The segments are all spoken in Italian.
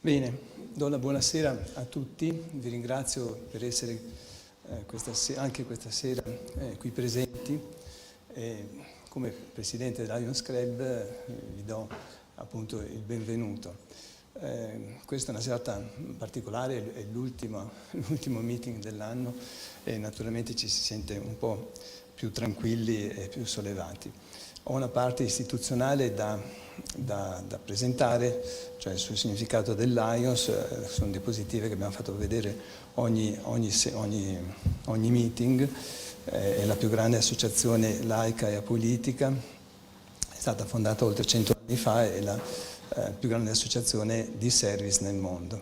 Bene, do la buonasera a tutti, vi ringrazio per essere anche questa sera qui presenti. Come Presidente del Lions Club vi do appunto il benvenuto. Questa è una serata particolare, è l'ultimo meeting dell'anno e naturalmente ci si sente un po' più tranquilli e più sollevati. Ho una parte istituzionale da presentare, cioè sul significato del Lions. Sono diapositive che abbiamo fatto vedere ogni meeting. È la più grande associazione laica e apolitica, è stata fondata oltre 100 anni fa, è la più grande associazione di service nel mondo.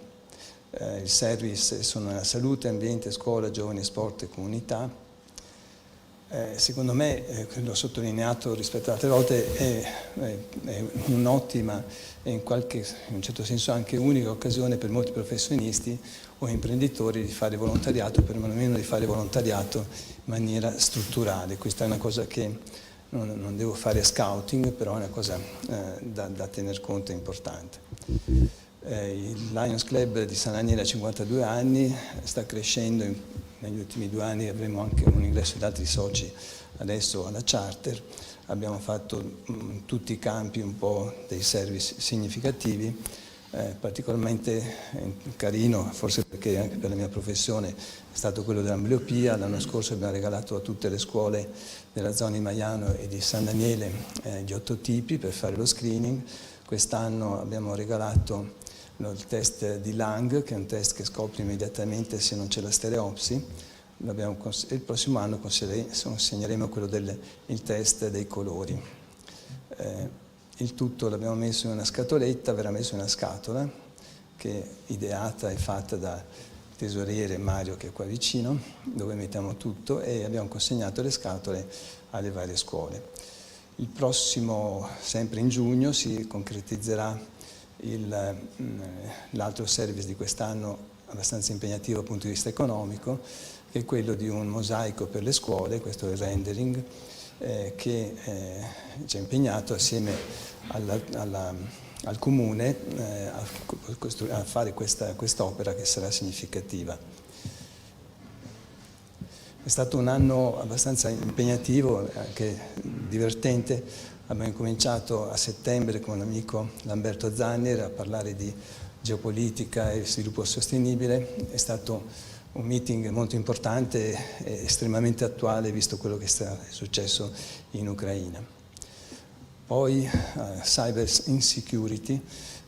Il service sono la salute, ambiente, scuola, giovani, sport e comunità. Secondo me, l'ho sottolineato rispetto ad altre volte, è un'ottima e in un certo senso anche unica occasione per molti professionisti o imprenditori di fare volontariato, perlomeno di fare volontariato in maniera strutturale. Questa è una cosa che non devo fare scouting, però è una cosa da tener conto, è importante. Il Lions Club di San Daniele ha 52 anni, sta crescendo. Negli ultimi 2 anni avremo anche un ingresso di altri soci adesso alla charter. Abbiamo fatto tutti i campi un po' dei service significativi, particolarmente carino, forse perché anche per la mia professione, è stato quello dell'ambbliopia. L'anno scorso abbiamo regalato a tutte le scuole della zona di Maiano e di San Daniele gli 8 tipi per fare lo screening. Quest'anno abbiamo regalato il test di Lang, che è un test che scopre immediatamente se non c'è la stereopsi. Il prossimo anno consegneremo quello il test dei colori. Il tutto l'abbiamo messo in una scatoletta, verrà messo in una scatola che è ideata e fatta da tesoriere Mario, che è qua vicino, dove mettiamo tutto, e abbiamo consegnato le scatole alle varie scuole. Il prossimo, sempre in giugno, si concretizzerà l'altro service di quest'anno, abbastanza impegnativo dal punto di vista economico, che è quello di un mosaico per le scuole. Questo è il rendering, che ci ha impegnato assieme al Comune a fare quest'opera che sarà significativa. È stato un anno abbastanza impegnativo, anche divertente. Abbiamo incominciato a settembre con l'amico Lamberto Zanner a parlare di geopolitica e sviluppo sostenibile. È stato un meeting molto importante e estremamente attuale, visto quello che è successo in Ucraina. Poi Cyber Insecurity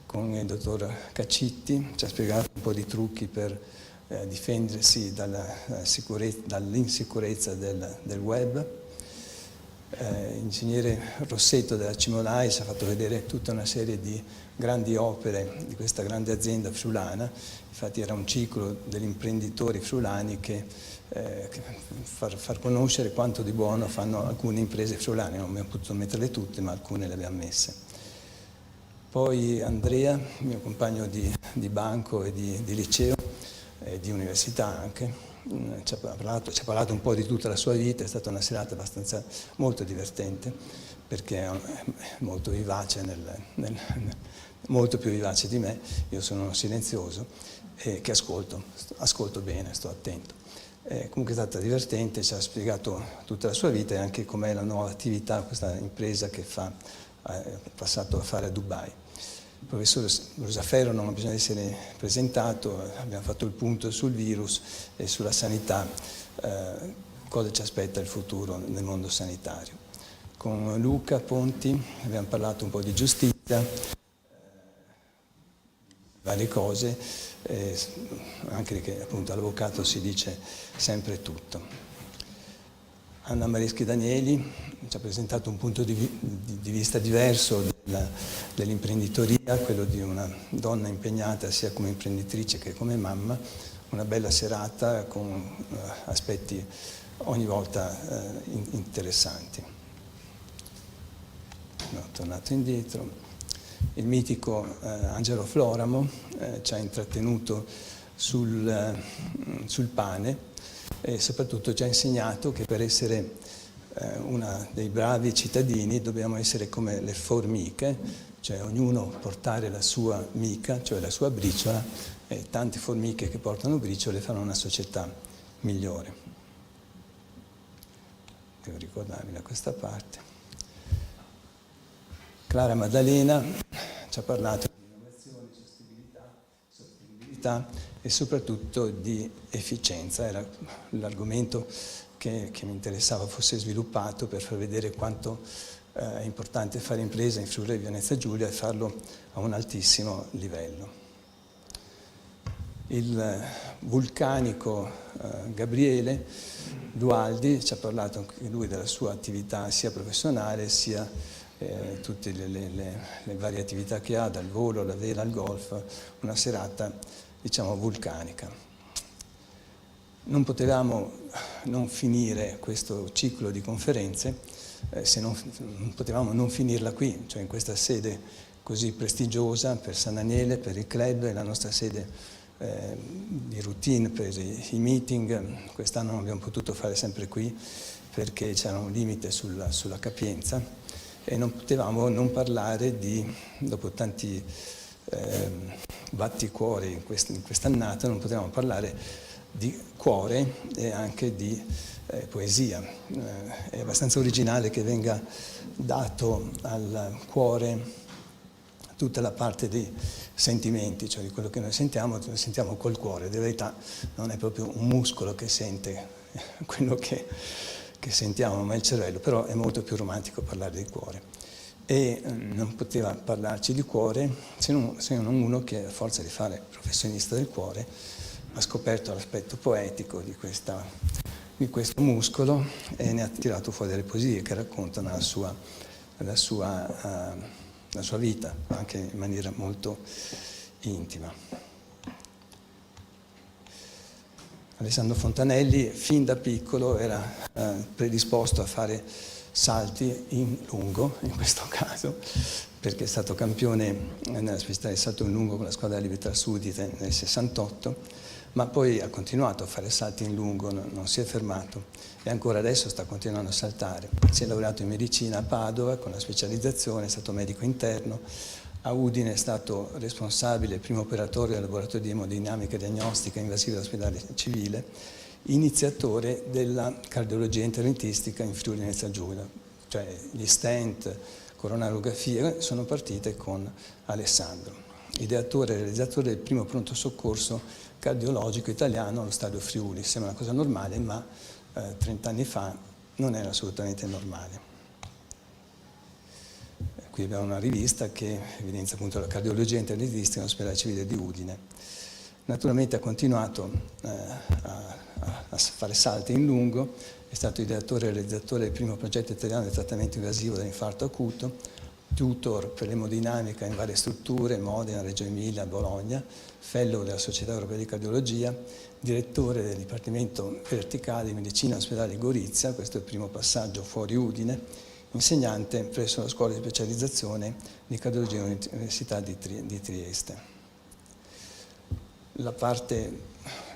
con il dottor Caccitti, ci ha spiegato un po' di trucci per difendersi dall'insicurezza del web. L'ingegnere Rossetto della Cimolai ci ha fatto vedere tutta una serie di grandi opere di questa grande azienda friulana. Infatti era un ciclo degli imprenditori friulani che far conoscere quanto di buono fanno alcune imprese friulane. Non abbiamo potuto metterle tutte, ma alcune le abbiamo messe. Poi Andrea, mio compagno di banco e di liceo e di università anche, ci ha parlato un po' di tutta la sua vita. È stata una serata molto divertente, perché è molto vivace, molto più vivace di me. Io sono silenzioso e che ascolto bene, sto attento. Comunque è stata divertente, ci ha spiegato tutta la sua vita e anche com'è la nuova attività, questa impresa che è passato a fare a Dubai. Il professore Brusaferro non ha bisogno di essere presentato, abbiamo fatto il punto sul virus e sulla sanità, cosa ci aspetta il futuro nel mondo sanitario. Con Luca Ponti abbiamo parlato un po' di giustizia, varie cose, anche che appunto all'avvocato si dice sempre tutto. Anna Mareschi Danieli ci ha presentato un punto di vista diverso dell'imprenditoria, quello di una donna impegnata sia come imprenditrice che come mamma. Una bella serata con aspetti ogni volta interessanti. Tornato indietro. Il mitico Angelo Floramo ci ha intrattenuto sul pane e soprattutto ci ha insegnato che per essere dei bravi cittadini dobbiamo essere come le formiche, cioè ognuno portare la sua mica, cioè la sua briciola, e tante formiche che portano briciole fanno una società migliore. Devo ricordarmi da questa parte. Clara Maddalena ci ha parlato di innovazione, sostenibilità e soprattutto di efficienza. Era l'argomento che mi interessava fosse sviluppato per far vedere quanto è importante fare impresa in Friuli Venezia Giulia e farlo a un altissimo livello. Il vulcanico Gabriele Dualdi ci ha parlato anche lui della sua attività sia professionale sia tutte le varie attività che ha, dal volo alla vela al golf, una serata diciamo vulcanica. Non potevamo non finire questo ciclo di conferenze, se non potevamo non finirla qui, cioè in questa sede così prestigiosa per San Daniele, per il club, e la nostra sede di routine per i meeting. Quest'anno non abbiamo potuto fare sempre qui perché c'era un limite sulla capienza e non potevamo non parlare dopo tanti batticuori in quest'annata, non potevamo parlare di cuore e anche di poesia. È abbastanza originale che venga dato al cuore tutta la parte dei sentimenti, cioè di quello che noi sentiamo col cuore. In verità non è proprio un muscolo che sente quello che sentiamo, ma il cervello, però è molto più romantico parlare di cuore. E non poteva parlarci di cuore se non uno che, a forza di fare professionista del cuore, ha scoperto l'aspetto poetico di questo muscolo e ne ha tirato fuori delle poesie che raccontano la sua vita, anche in maniera molto intima. Alessandro Fontanelli fin da piccolo era predisposto a fare salti in lungo, in questo caso, perché è stato campione nella specialità di salto in lungo con la squadra della Libertà Sudite nel 68, ma poi ha continuato a fare salti in lungo, non si è fermato e ancora adesso sta continuando a saltare. Si è laureato in medicina a Padova con la specializzazione, è stato medico interno. A Udine è stato responsabile, primo operatore del laboratorio di emodinamica e diagnostica invasiva dell'ospedale civile, iniziatore della cardiologia interventistica in Friuli Venezia Giulia, cioè gli stent, coronarografie sono partite con Alessandro, ideatore e realizzatore del primo pronto soccorso cardiologico italiano allo stadio Friuli. Sembra una cosa normale, ma 30 anni fa non era assolutamente normale. Qui abbiamo una rivista che evidenzia appunto la cardiologia interventistica all'ospedale civile di Udine. Naturalmente ha continuato a fare salti in lungo, è stato ideatore e realizzatore del primo progetto italiano di trattamento invasivo dell'infarto acuto, tutor per l'emodinamica in varie strutture, Modena, Reggio Emilia, Bologna, fellow della Società Europea di Cardiologia, direttore del Dipartimento Verticale di Medicina all'ospedale di Gorizia, questo è il primo passaggio fuori Udine, insegnante presso la scuola di specializzazione di cardiologia dell'Università di Trieste.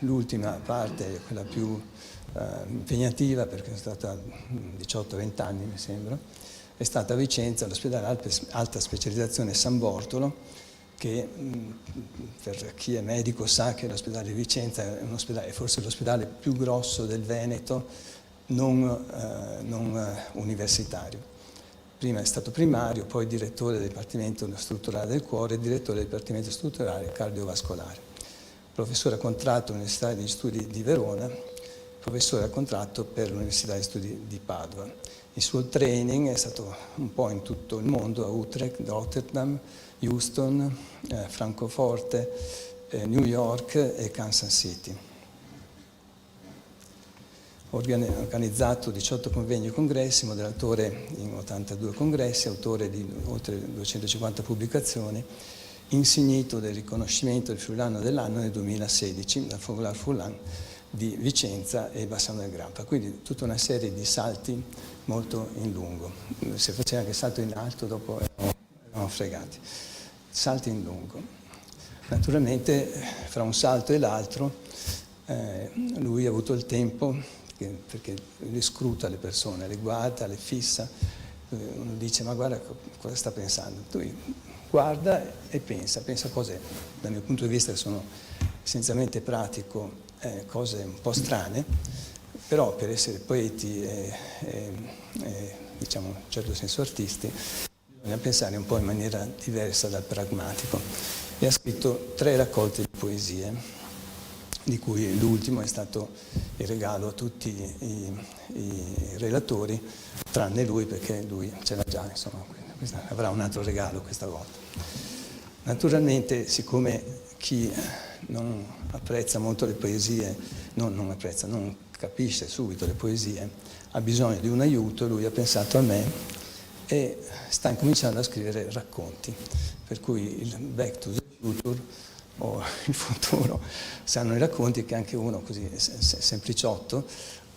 L'ultima parte, quella più impegnativa, perché è stata 18-20 anni mi sembra, è stata a Vicenza, all'ospedale alta specializzazione San Bortolo, che per chi è medico sa che l'ospedale di Vicenza è forse l'ospedale più grosso del Veneto, non universitario. Prima è stato primario, poi direttore del Dipartimento Strutturale del Cuore e direttore del Dipartimento Strutturale Cardiovascolare. Professore a contratto all'Università degli Studi di Verona, professore a contratto per l'Università degli Studi di Padova. Il suo training è stato un po' in tutto il mondo, a Utrecht, Rotterdam, Houston, Francoforte, New York e Kansas City. Organizzato 18 convegni e congressi, moderatore in 82 congressi, autore di oltre 250 pubblicazioni, insignito del riconoscimento del Friulano dell'anno nel 2016 dal Focolare Furlan di Vicenza e Bassano del Grappa. Quindi tutta una serie di salti molto in lungo. Se faceva anche salto in alto, dopo eravamo fregati. Salti in lungo. Naturalmente, fra un salto e l'altro, lui ha avuto il tempo, perché lui scruta le persone, le guarda, le fissa, uno dice ma guarda cosa sta pensando, lui guarda e pensa cose, dal mio punto di vista, che sono essenzialmente pratico, cose un po' strane, però per essere poeti e diciamo in un certo senso artisti, bisogna pensare un po' in maniera diversa dal pragmatico. E ha scritto 3 raccolte di poesie, di cui l'ultimo è stato il regalo a tutti i relatori, tranne lui, perché lui ce l'ha già, insomma, avrà un altro regalo questa volta. Naturalmente, siccome chi non apprezza molto le poesie, non capisce subito le poesie, ha bisogno di un aiuto, lui ha pensato a me e sta incominciando a scrivere racconti, per cui il Back to the Future o il futuro saranno i racconti che anche uno così sempliciotto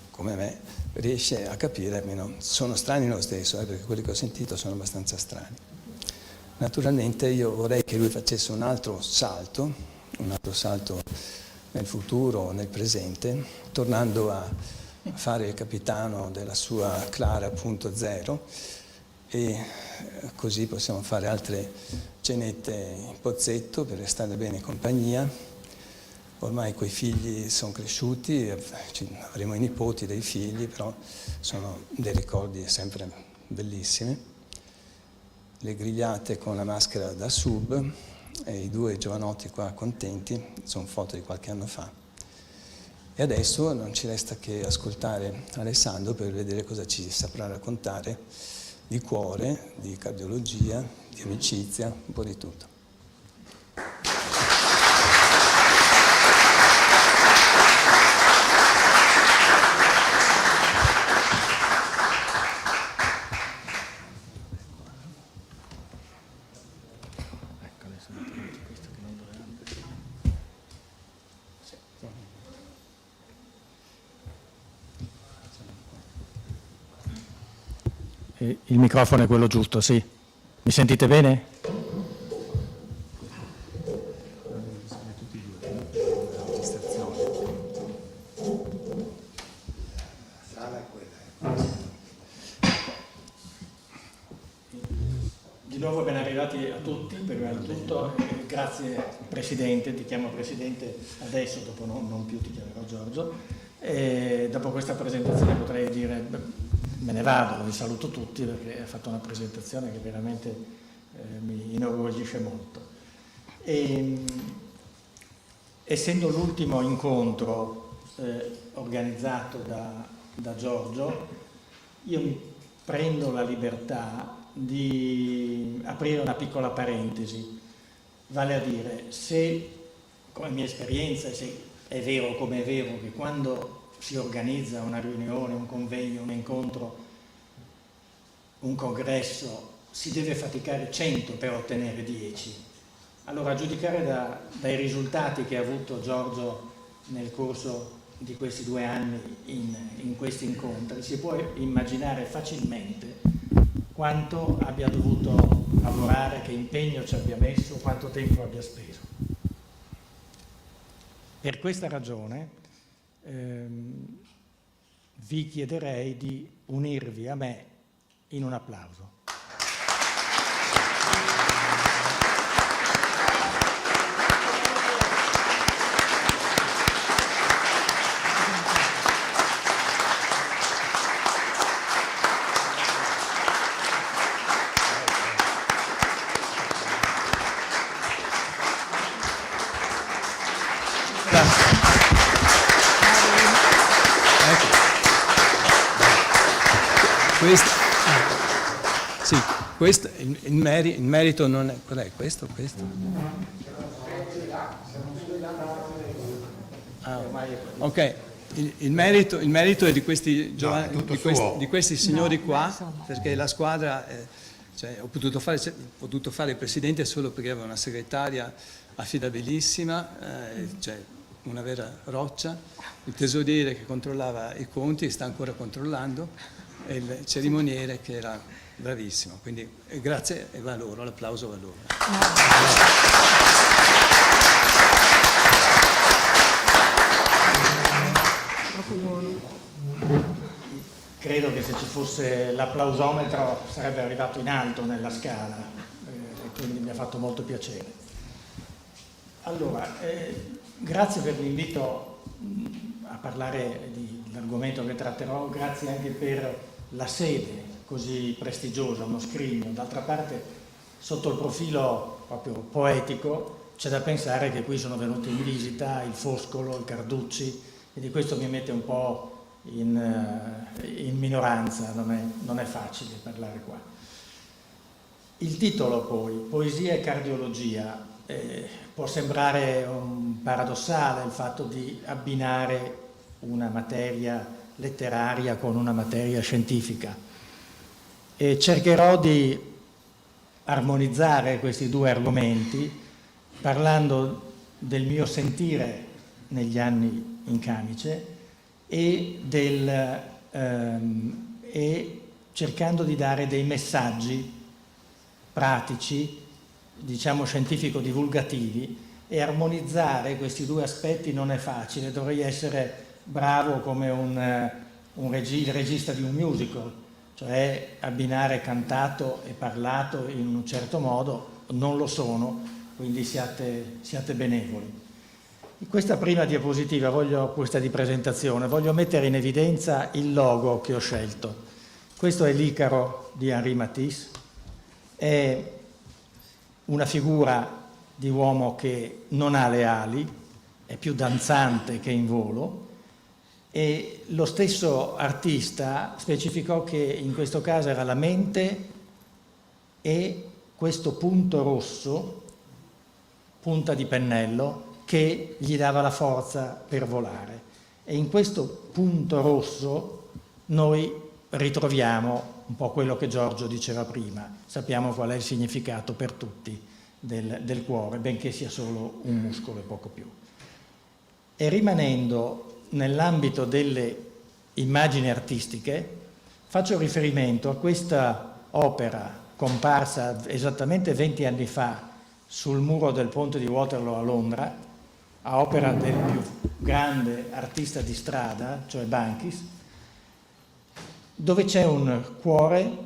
come me riesce a capire, almeno sono strani lo stesso, perché quelli che ho sentito sono abbastanza strani. Naturalmente io vorrei che lui facesse un altro salto nel futuro, nel presente, tornando a fare il capitano della sua Clara appunto Zero, e così possiamo fare altre cenette in Pozzetto per restare bene in compagnia. Ormai quei figli sono cresciuti, avremo i nipoti dei figli, però sono dei ricordi sempre bellissimi. Le grigliate con la maschera da sub e i 2 giovanotti qua contenti, sono foto di qualche anno fa. E adesso non ci resta che ascoltare Alessandro per vedere cosa ci saprà raccontare di cuore, di cardiologia, di amicizia, un po' di tutto. Il microfono è quello giusto, sì. Mi sentite bene? Di nuovo ben arrivati a tutti, prima di tutto. Grazie Presidente, ti chiamo Presidente adesso, dopo non più ti chiamerò Giorgio. E dopo questa presentazione potrei dire... Me ne vado, vi saluto tutti perché ha fatto una presentazione che veramente mi inorgoglisce molto. Essendo l'ultimo incontro organizzato da Giorgio, io mi prendo la libertà di aprire una piccola parentesi, vale a dire, se, come mia esperienza, e se è vero come è vero che quando si organizza una riunione, un convegno, un incontro, un congresso, si deve faticare 100 per ottenere 10. Allora, a giudicare dai risultati che ha avuto Giorgio nel corso di questi 2 anni in questi incontri, si può immaginare facilmente quanto abbia dovuto lavorare, che impegno ci abbia messo, quanto tempo abbia speso. Per questa ragione vi chiederei di unirvi a me in un applauso. Questo, il merito non è... Cos'è questo? Ok, il merito è di questi giovani, di questi signori qua, perché la squadra, ho potuto fare il presidente solo perché aveva una segretaria affidabilissima, una vera roccia, il tesoriere che controllava i conti, sta ancora controllando, e il cerimoniere che era bravissimo, quindi grazie e va a loro, l'applauso va a loro. Credo che se ci fosse l'applausometro sarebbe arrivato in alto nella scala, quindi mi ha fatto molto piacere. Allora, grazie per l'invito a parlare dell'argomento che tratterò, grazie anche per la sede così prestigiosa, uno scrigno. D'altra parte, sotto il profilo proprio poetico, c'è da pensare che qui sono venuti in visita il Foscolo, il Carducci, e di questo mi mette un po' in minoranza, non è facile parlare qua. Il titolo poi, Poesia e cardiologia, può sembrare paradossale il fatto di abbinare una materia letteraria con una materia scientifica, e cercherò di armonizzare questi due argomenti parlando del mio sentire negli anni in camice e cercando di dare dei messaggi pratici, diciamo scientifico-divulgativi, e armonizzare questi due aspetti non è facile. Dovrei essere bravo come il regista di un musical, cioè abbinare cantato e parlato in un certo modo. Non lo sono, quindi siate benevoli. In questa prima diapositiva, questa di presentazione, voglio mettere in evidenza il logo che ho scelto. Questo è l'Icaro di Henri Matisse, è una figura di uomo che non ha le ali, è più danzante che in volo, e lo stesso artista specificò che in questo caso era la mente e questo punto rosso, punta di pennello, che gli dava la forza per volare. E in questo punto rosso noi ritroviamo un po' quello che Giorgio diceva prima. Sappiamo qual è il significato per tutti del cuore, benché sia solo un muscolo e poco più. E rimanendo nell'ambito delle immagini artistiche, faccio riferimento a questa opera comparsa esattamente 20 anni fa sul muro del ponte di Waterloo a Londra, a opera del più grande artista di strada, cioè Bankis, dove c'è un cuore,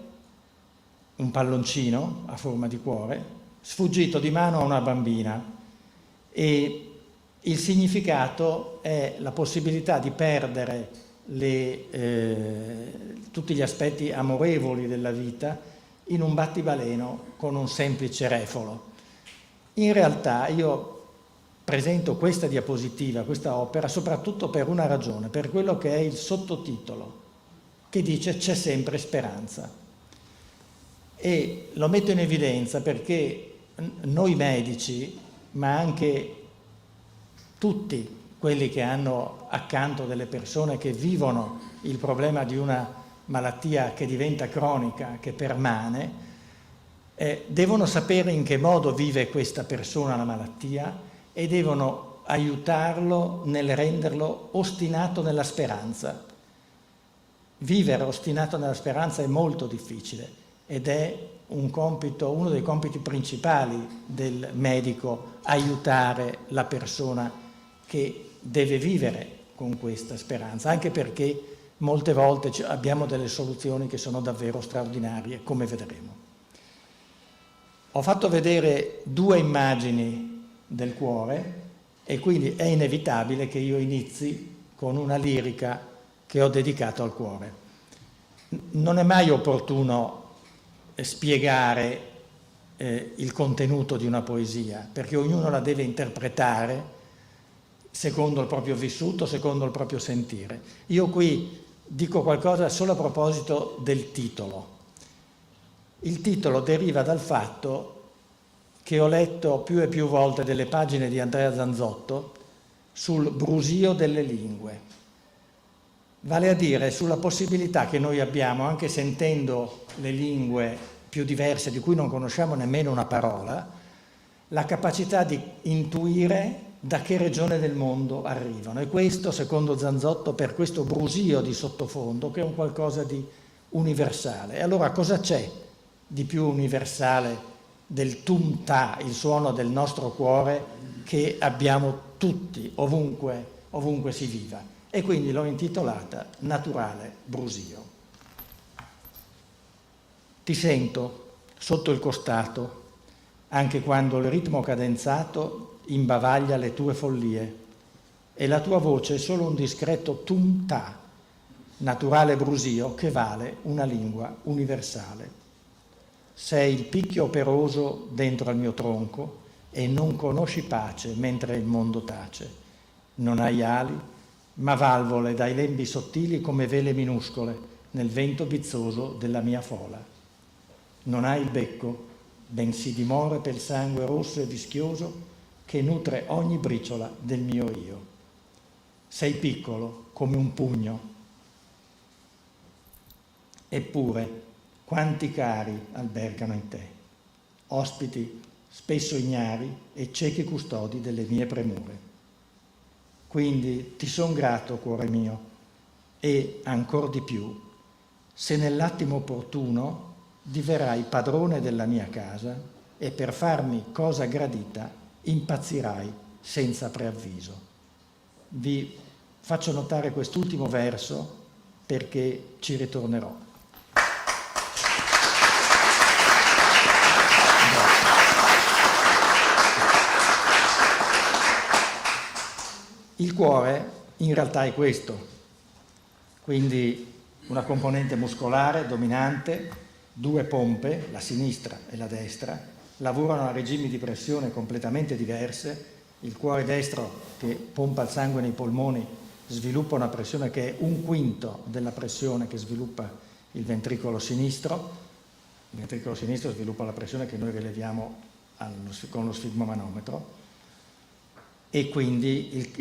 un palloncino a forma di cuore, sfuggito di mano a una bambina, e il significato è la possibilità di perdere tutti gli aspetti amorevoli della vita in un battibaleno con un semplice refolo. In realtà io presento questa diapositiva, questa opera, soprattutto per una ragione, per quello che è il sottotitolo, che dice c'è sempre speranza. E lo metto in evidenza perché noi medici, ma anche tutti quelli che hanno accanto delle persone che vivono il problema di una malattia che diventa cronica, che permane, devono sapere in che modo vive questa persona la malattia e devono aiutarlo nel renderlo ostinato nella speranza. Vivere ostinato nella speranza è molto difficile ed è uno dei compiti principali del medico, aiutare la persona che deve vivere con questa speranza, anche perché molte volte abbiamo delle soluzioni che sono davvero straordinarie, come vedremo. Ho fatto vedere due immagini del cuore e quindi è inevitabile che io inizi con una lirica che ho dedicato al cuore. Non è mai opportuno spiegare il contenuto di una poesia, perché ognuno la deve interpretare secondo il proprio vissuto, secondo il proprio sentire. Io qui dico qualcosa solo a proposito del titolo. Il titolo deriva dal fatto che ho letto più e più volte delle pagine di Andrea Zanzotto sul brusio delle lingue, vale a dire sulla possibilità che noi abbiamo, anche sentendo le lingue più diverse di cui non conosciamo nemmeno una parola, la capacità di intuire da che regione del mondo arrivano. E questo, secondo Zanzotto, per questo brusio di sottofondo, che è un qualcosa di universale. E allora cosa c'è di più universale del tum-ta, il suono del nostro cuore, che abbiamo tutti, ovunque si viva? E quindi l'ho intitolata Naturale brusio. Ti sento sotto il costato, anche quando il ritmo cadenzato imbavaglia le tue follie e la tua voce è solo un discreto tum-ta, naturale brusio che vale una lingua universale. Sei il picchio operoso dentro al mio tronco e non conosci pace mentre il mondo tace. Non hai ali, ma valvole dai lembi sottili come vele minuscole nel vento bizzoso della mia fola. Non hai il becco, bensì dimore per il sangue rosso e vischioso che nutre ogni briciola del mio io. Sei piccolo come un pugno. Eppure, quanti cari albergano in te, ospiti spesso ignari e ciechi custodi delle mie premure. Quindi ti son grato, cuore mio, e ancor di più, se nell'attimo opportuno diverrai padrone della mia casa e per farmi cosa gradita impazzirai senza preavviso. Vi faccio notare quest'ultimo verso perché ci ritornerò. Il cuore in realtà è questo, quindi una componente muscolare dominante, due pompe, la sinistra e la destra, lavorano a regimi di pressione completamente diverse. Il cuore destro, che pompa il sangue nei polmoni, sviluppa una pressione che è 1/5 della pressione che sviluppa il ventricolo sinistro. Il ventricolo sinistro sviluppa la pressione che noi rileviamo con lo sfigmomanometro. E quindi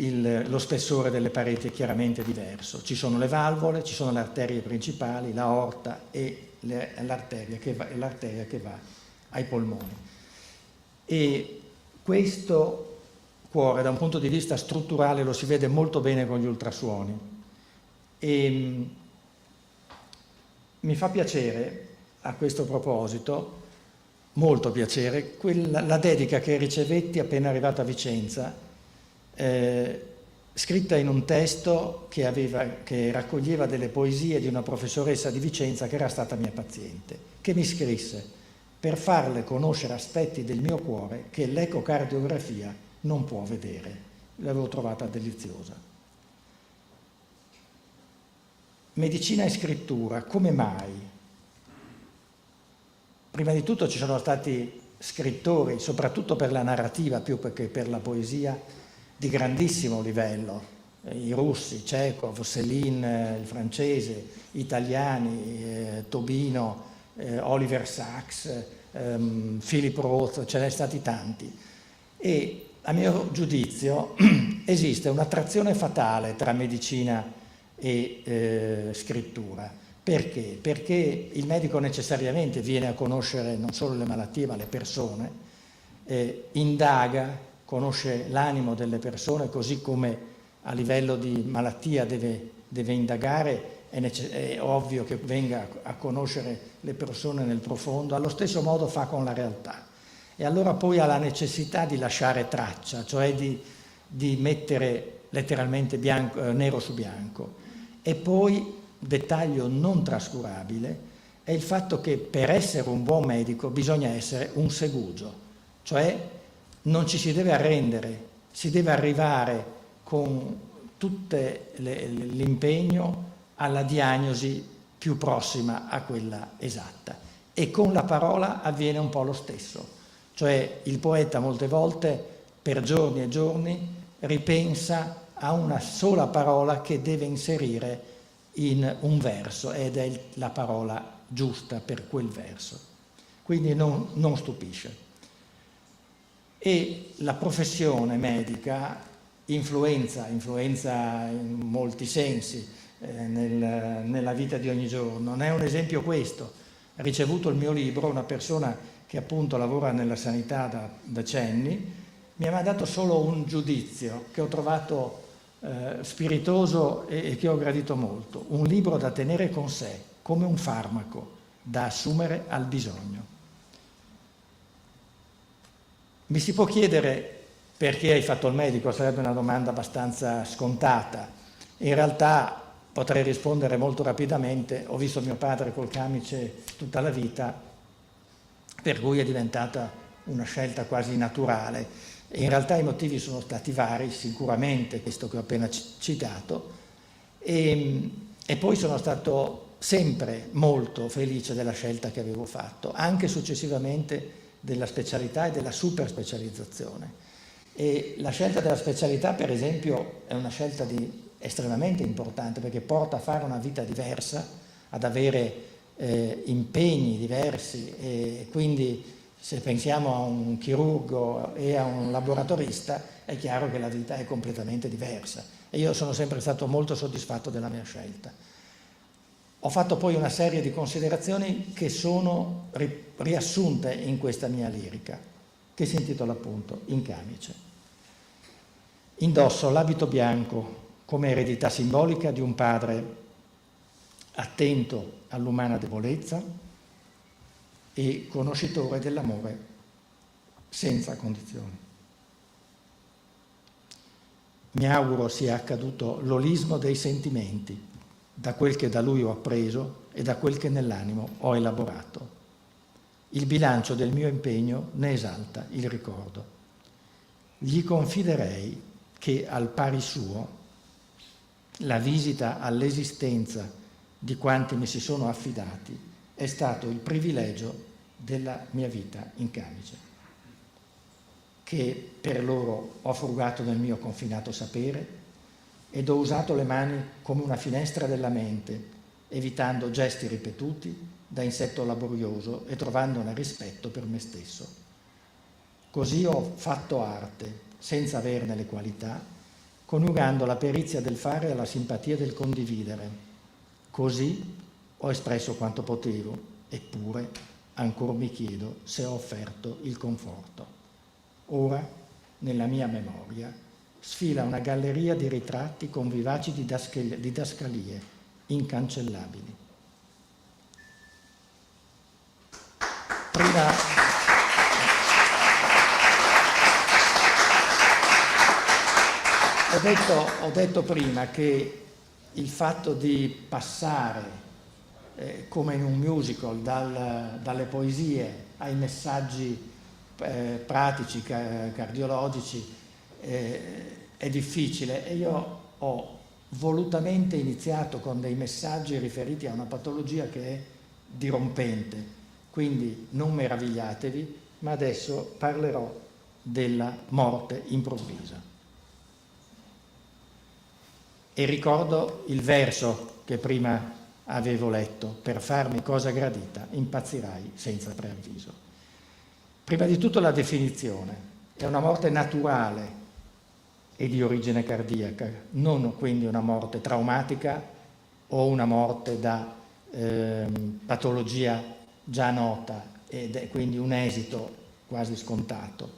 lo spessore delle pareti è chiaramente diverso. Ci sono le valvole, ci sono le arterie principali, l'aorta e l'arteria che va ai polmoni. E questo cuore, da un punto di vista strutturale, lo si vede molto bene con gli ultrasuoni. E mi fa piacere, a questo proposito, molto piacere, la dedica che ricevetti appena arrivato a Vicenza, scritta in un testo che raccoglieva delle poesie di una professoressa di Vicenza che era stata mia paziente, che mi scrisse per farle conoscere aspetti del mio cuore che l'ecocardiografia non può vedere. L'avevo trovata deliziosa. Medicina e scrittura, come mai? Prima di tutto ci sono stati scrittori, soprattutto per la narrativa più che per la poesia, di grandissimo livello, i russi, Chekhov, Céline, il francese, italiani, Tobino, Oliver Sacks, Philip Roth, ce ne sono stati tanti. E a mio giudizio esiste un'attrazione fatale tra medicina e scrittura. Perché? Perché il medico necessariamente viene a conoscere non solo le malattie ma le persone, indaga, conosce l'animo delle persone, così come a livello di malattia deve indagare, è ovvio che venga a conoscere le persone nel profondo, allo stesso modo fa con la realtà. E allora poi ha la necessità di lasciare traccia, cioè di mettere letteralmente nero su bianco. E poi, dettaglio non trascurabile, è il fatto che per essere un buon medico bisogna essere un segugio, cioè non ci si deve arrendere, si deve arrivare con tutto l'impegno alla diagnosi più prossima a quella esatta. E con la parola avviene un po' lo stesso, cioè il poeta molte volte per giorni e giorni ripensa a una sola parola che deve inserire in un verso ed è la parola giusta per quel verso. Quindi non stupisce. E la professione medica influenza in molti sensi nella vita di ogni giorno. Non è un esempio questo. Ha ricevuto il mio libro una persona che appunto lavora nella sanità da decenni, mi ha mandato solo un giudizio che ho trovato spiritoso e che ho gradito molto. Un libro da tenere con sé, come un farmaco da assumere al bisogno. Mi si può chiedere perché hai fatto il medico, sarebbe una domanda abbastanza scontata. In realtà potrei rispondere molto rapidamente, ho visto mio padre col camice tutta la vita, per cui è diventata una scelta quasi naturale. E in realtà i motivi sono stati vari, sicuramente questo che ho appena citato, e poi sono stato sempre molto felice della scelta che avevo fatto, anche successivamente della specialità e della super specializzazione. E la scelta della specialità, per esempio, è una scelta estremamente importante, perché porta a fare una vita diversa, ad avere impegni diversi, e quindi se pensiamo a un chirurgo e a un laboratorista è chiaro che la vita è completamente diversa, e io sono sempre stato molto soddisfatto della mia scelta. Ho fatto poi una serie di considerazioni che sono riassunte in questa mia lirica, che si intitola appunto In camice. Indosso l'abito bianco come eredità simbolica di un padre attento all'umana debolezza e conoscitore dell'amore senza condizioni. Mi auguro sia accaduto l'olismo dei sentimenti, da quel che da lui ho appreso e da quel che nell'animo ho elaborato. Il bilancio del mio impegno ne esalta il ricordo. Gli confiderei che al pari suo la visita all'esistenza di quanti mi si sono affidati è stato il privilegio della mia vita in camice, che per loro ho frugato del mio confinato sapere ed ho usato le mani come una finestra della mente, evitando gesti ripetuti da insetto laborioso e trovandone rispetto per me stesso. Così ho fatto arte, senza averne le qualità, coniugando la perizia del fare alla simpatia del condividere. Così ho espresso quanto potevo, eppure ancora mi chiedo se ho offerto il conforto. Ora, nella mia memoria, sfila una galleria di ritratti con vivaci didascalie incancellabili. Ho detto prima che il fatto di passare come in un musical dalle poesie ai messaggi pratici, cardiologici, è difficile, e io ho volutamente iniziato con dei messaggi riferiti a una patologia che è dirompente, quindi non meravigliatevi, ma adesso parlerò della morte improvvisa. E ricordo il verso che prima avevo letto: per farmi cosa gradita impazzirai senza preavviso. Prima di tutto la definizione: è una morte naturale e di origine cardiaca, non quindi una morte traumatica o una morte da patologia già nota, ed è quindi un esito quasi scontato,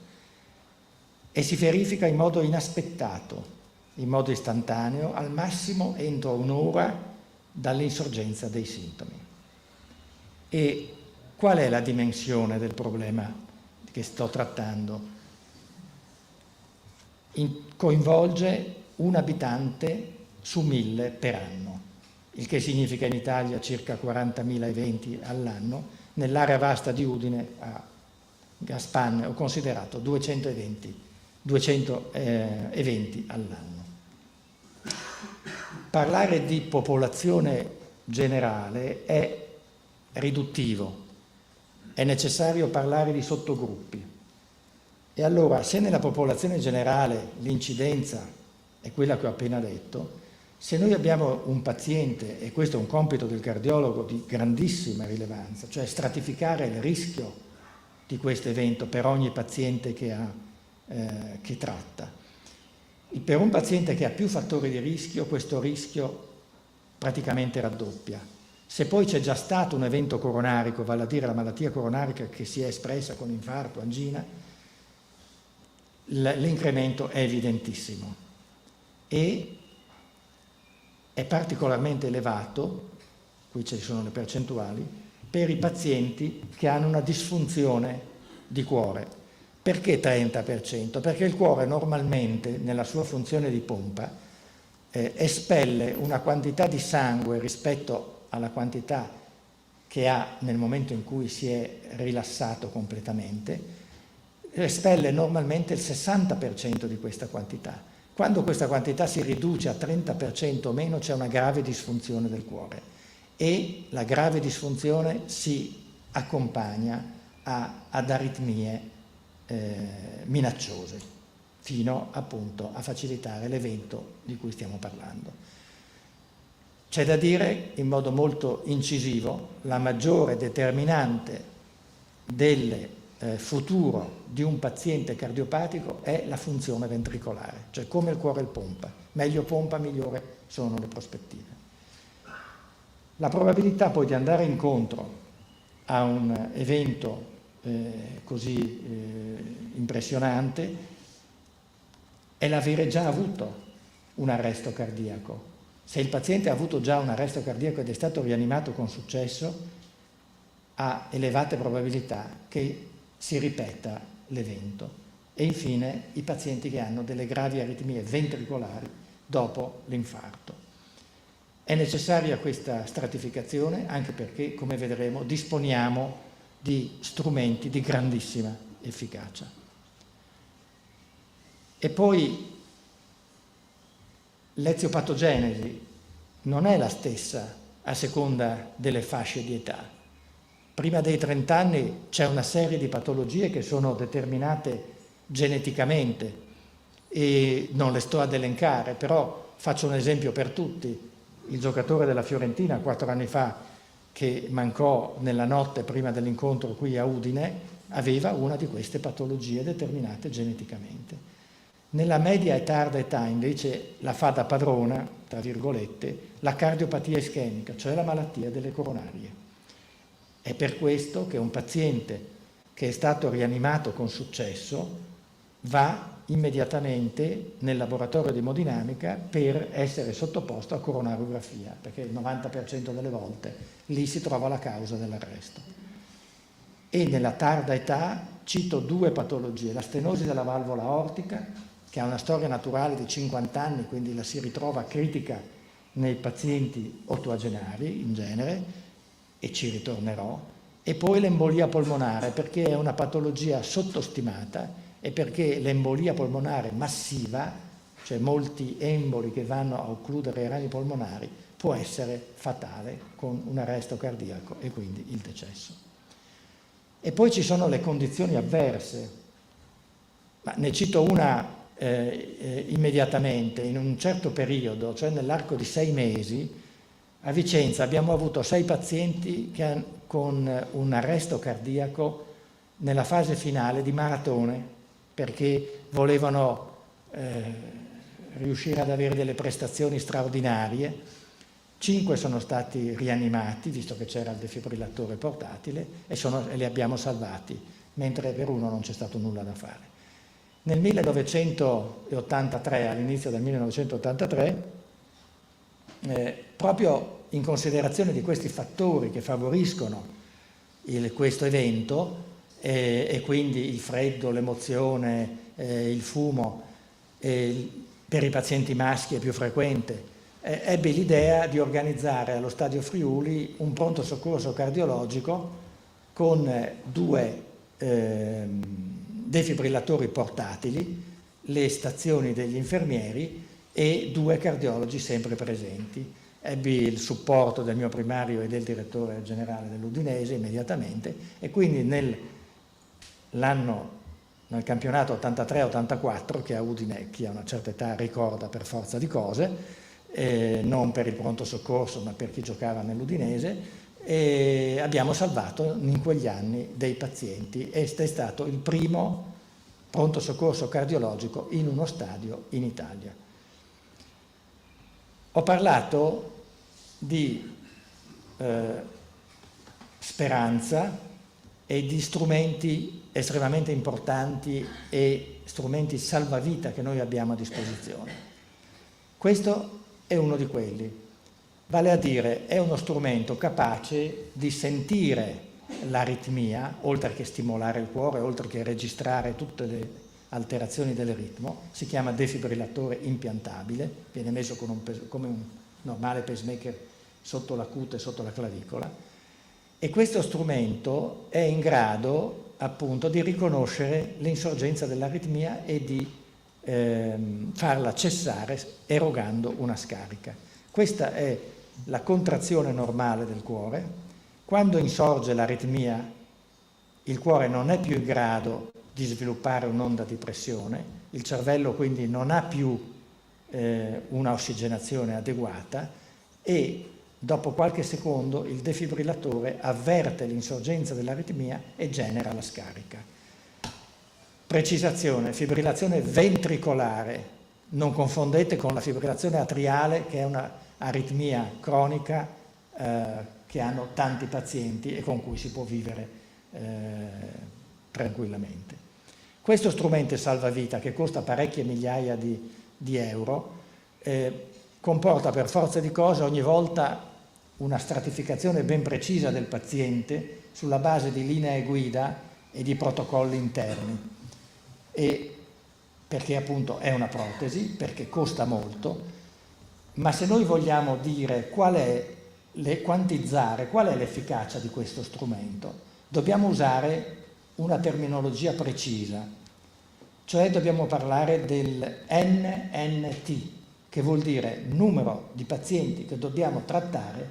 e si verifica in modo inaspettato, in modo istantaneo, al massimo entro un'ora dall'insorgenza dei sintomi. E qual è la dimensione del problema che sto trattando? Coinvolge un abitante su 1000 per anno, il che significa in Italia circa 40.000 eventi all'anno. Nell'area vasta di Udine, a Gaspan, ho considerato 200 eventi all'anno. Parlare di popolazione generale è riduttivo, è necessario parlare di sottogruppi. E allora, se nella popolazione generale l'incidenza è quella che ho appena detto, se noi abbiamo un paziente, e questo è un compito del cardiologo di grandissima rilevanza, cioè stratificare il rischio di questo evento per ogni paziente che tratta. Per un paziente che ha più fattori di rischio, questo rischio praticamente raddoppia. Se poi c'è già stato un evento coronarico, vale a dire la malattia coronarica che si è espressa con infarto, angina, l'incremento è evidentissimo e è particolarmente elevato, qui ci sono le percentuali, per i pazienti che hanno una disfunzione di cuore. Perché 30%? Perché il cuore normalmente, nella sua funzione di pompa, espelle una quantità di sangue rispetto alla quantità che ha nel momento in cui si è rilassato completamente, espelle normalmente il 60% di questa quantità. Quando questa quantità si riduce a 30% o meno c'è una grave disfunzione del cuore e la grave disfunzione si accompagna ad aritmie minacciose, fino appunto a facilitare l'evento di cui stiamo parlando. C'è da dire in modo molto incisivo, la maggiore determinante del futuro di un paziente cardiopatico è la funzione ventricolare, cioè come il cuore pompa. Meglio pompa, migliore sono le prospettive. La probabilità poi di andare incontro a un evento così impressionante è l'avere già avuto un arresto cardiaco. Se il paziente ha avuto già un arresto cardiaco ed è stato rianimato con successo, ha elevate probabilità che si ripeta l'evento. E infine i pazienti che hanno delle gravi aritmie ventricolari dopo l'infarto. È necessaria questa stratificazione anche perché, come vedremo, disponiamo di strumenti di grandissima efficacia. E poi l'eziopatogenesi non è la stessa a seconda delle fasce di età. Prima dei 30 anni c'è una serie di patologie che sono determinate geneticamente e non le sto ad elencare, però faccio un esempio per tutti. Il giocatore della Fiorentina 4 anni fa che mancò nella notte prima dell'incontro qui a Udine aveva una di queste patologie determinate geneticamente. Nella media e tarda età invece la fa da padrona, tra virgolette, la cardiopatia ischemica, cioè la malattia delle coronarie. È per questo che un paziente che è stato rianimato con successo va immediatamente nel laboratorio di emodinamica per essere sottoposto a coronariografia, perché il 90% delle volte lì si trova la causa dell'arresto. E nella tarda età cito 2 patologie, la stenosi della valvola aortica, che ha una storia naturale di 50 anni, quindi la si ritrova critica nei pazienti ottoagenari in genere, e ci ritornerò, e poi l'embolia polmonare, perché è una patologia sottostimata e perché l'embolia polmonare massiva, cioè molti emboli che vanno a occludere i rami polmonari, può essere fatale con un arresto cardiaco e quindi il decesso. E poi ci sono le condizioni avverse, ma ne cito una immediatamente. In un certo periodo, cioè nell'arco di 6 mesi, a Vicenza abbiamo avuto 6 pazienti con un arresto cardiaco nella fase finale di maratone, perché volevano riuscire ad avere delle prestazioni straordinarie. 5 sono stati rianimati, visto che c'era il defibrillatore portatile, e li abbiamo salvati, mentre per uno non c'è stato nulla da fare. Nel 1983, all'inizio del 1983, proprio in considerazione di questi fattori che favoriscono questo evento, e quindi il freddo, l'emozione, il fumo, per i pazienti maschi è più frequente, ebbi l'idea di organizzare allo Stadio Friuli un pronto soccorso cardiologico con 2 defibrillatori portatili, le stazioni degli infermieri e 2 cardiologi sempre presenti. Ebbi il supporto del mio primario e del direttore generale dell'Udinese immediatamente, e quindi nel campionato 83-84, che a Udine chi ha una certa età ricorda per forza di cose, non per il pronto soccorso ma per chi giocava nell'Udinese, e abbiamo salvato in quegli anni dei pazienti, ed è stato il primo pronto soccorso cardiologico in uno stadio in Italia. Ho parlato di speranza e di strumenti estremamente importanti e strumenti salvavita che noi abbiamo a disposizione. Questo è uno di quelli. Vale a dire, è uno strumento capace di sentire l'aritmia, oltre che stimolare il cuore, oltre che registrare tutte le alterazioni del ritmo. Si chiama defibrillatore impiantabile, viene messo come un normale pacemaker sotto la cute, sotto la clavicola, e questo strumento è in grado appunto di riconoscere l'insorgenza dell'aritmia e di farla cessare erogando una scarica. Questa è la contrazione normale del cuore. Quando insorge l'aritmia, il cuore non è più in grado di sviluppare un'onda di pressione, il cervello quindi non ha più una ossigenazione adeguata e dopo qualche secondo il defibrillatore avverte l'insorgenza dell'aritmia e genera la scarica. Precisazione: fibrillazione ventricolare, non confondete con la fibrillazione atriale, che è una aritmia cronica che hanno tanti pazienti e con cui si può vivere tranquillamente. Questo strumento salvavita, che costa parecchie migliaia di euro, comporta per forza di cose ogni volta una stratificazione ben precisa del paziente sulla base di linee guida e di protocolli interni, e perché appunto è una protesi, perché costa molto, ma se noi vogliamo dire quantizzare qual è l'efficacia di questo strumento, dobbiamo usare una terminologia precisa, cioè dobbiamo parlare del NNT, che vuol dire numero di pazienti che dobbiamo trattare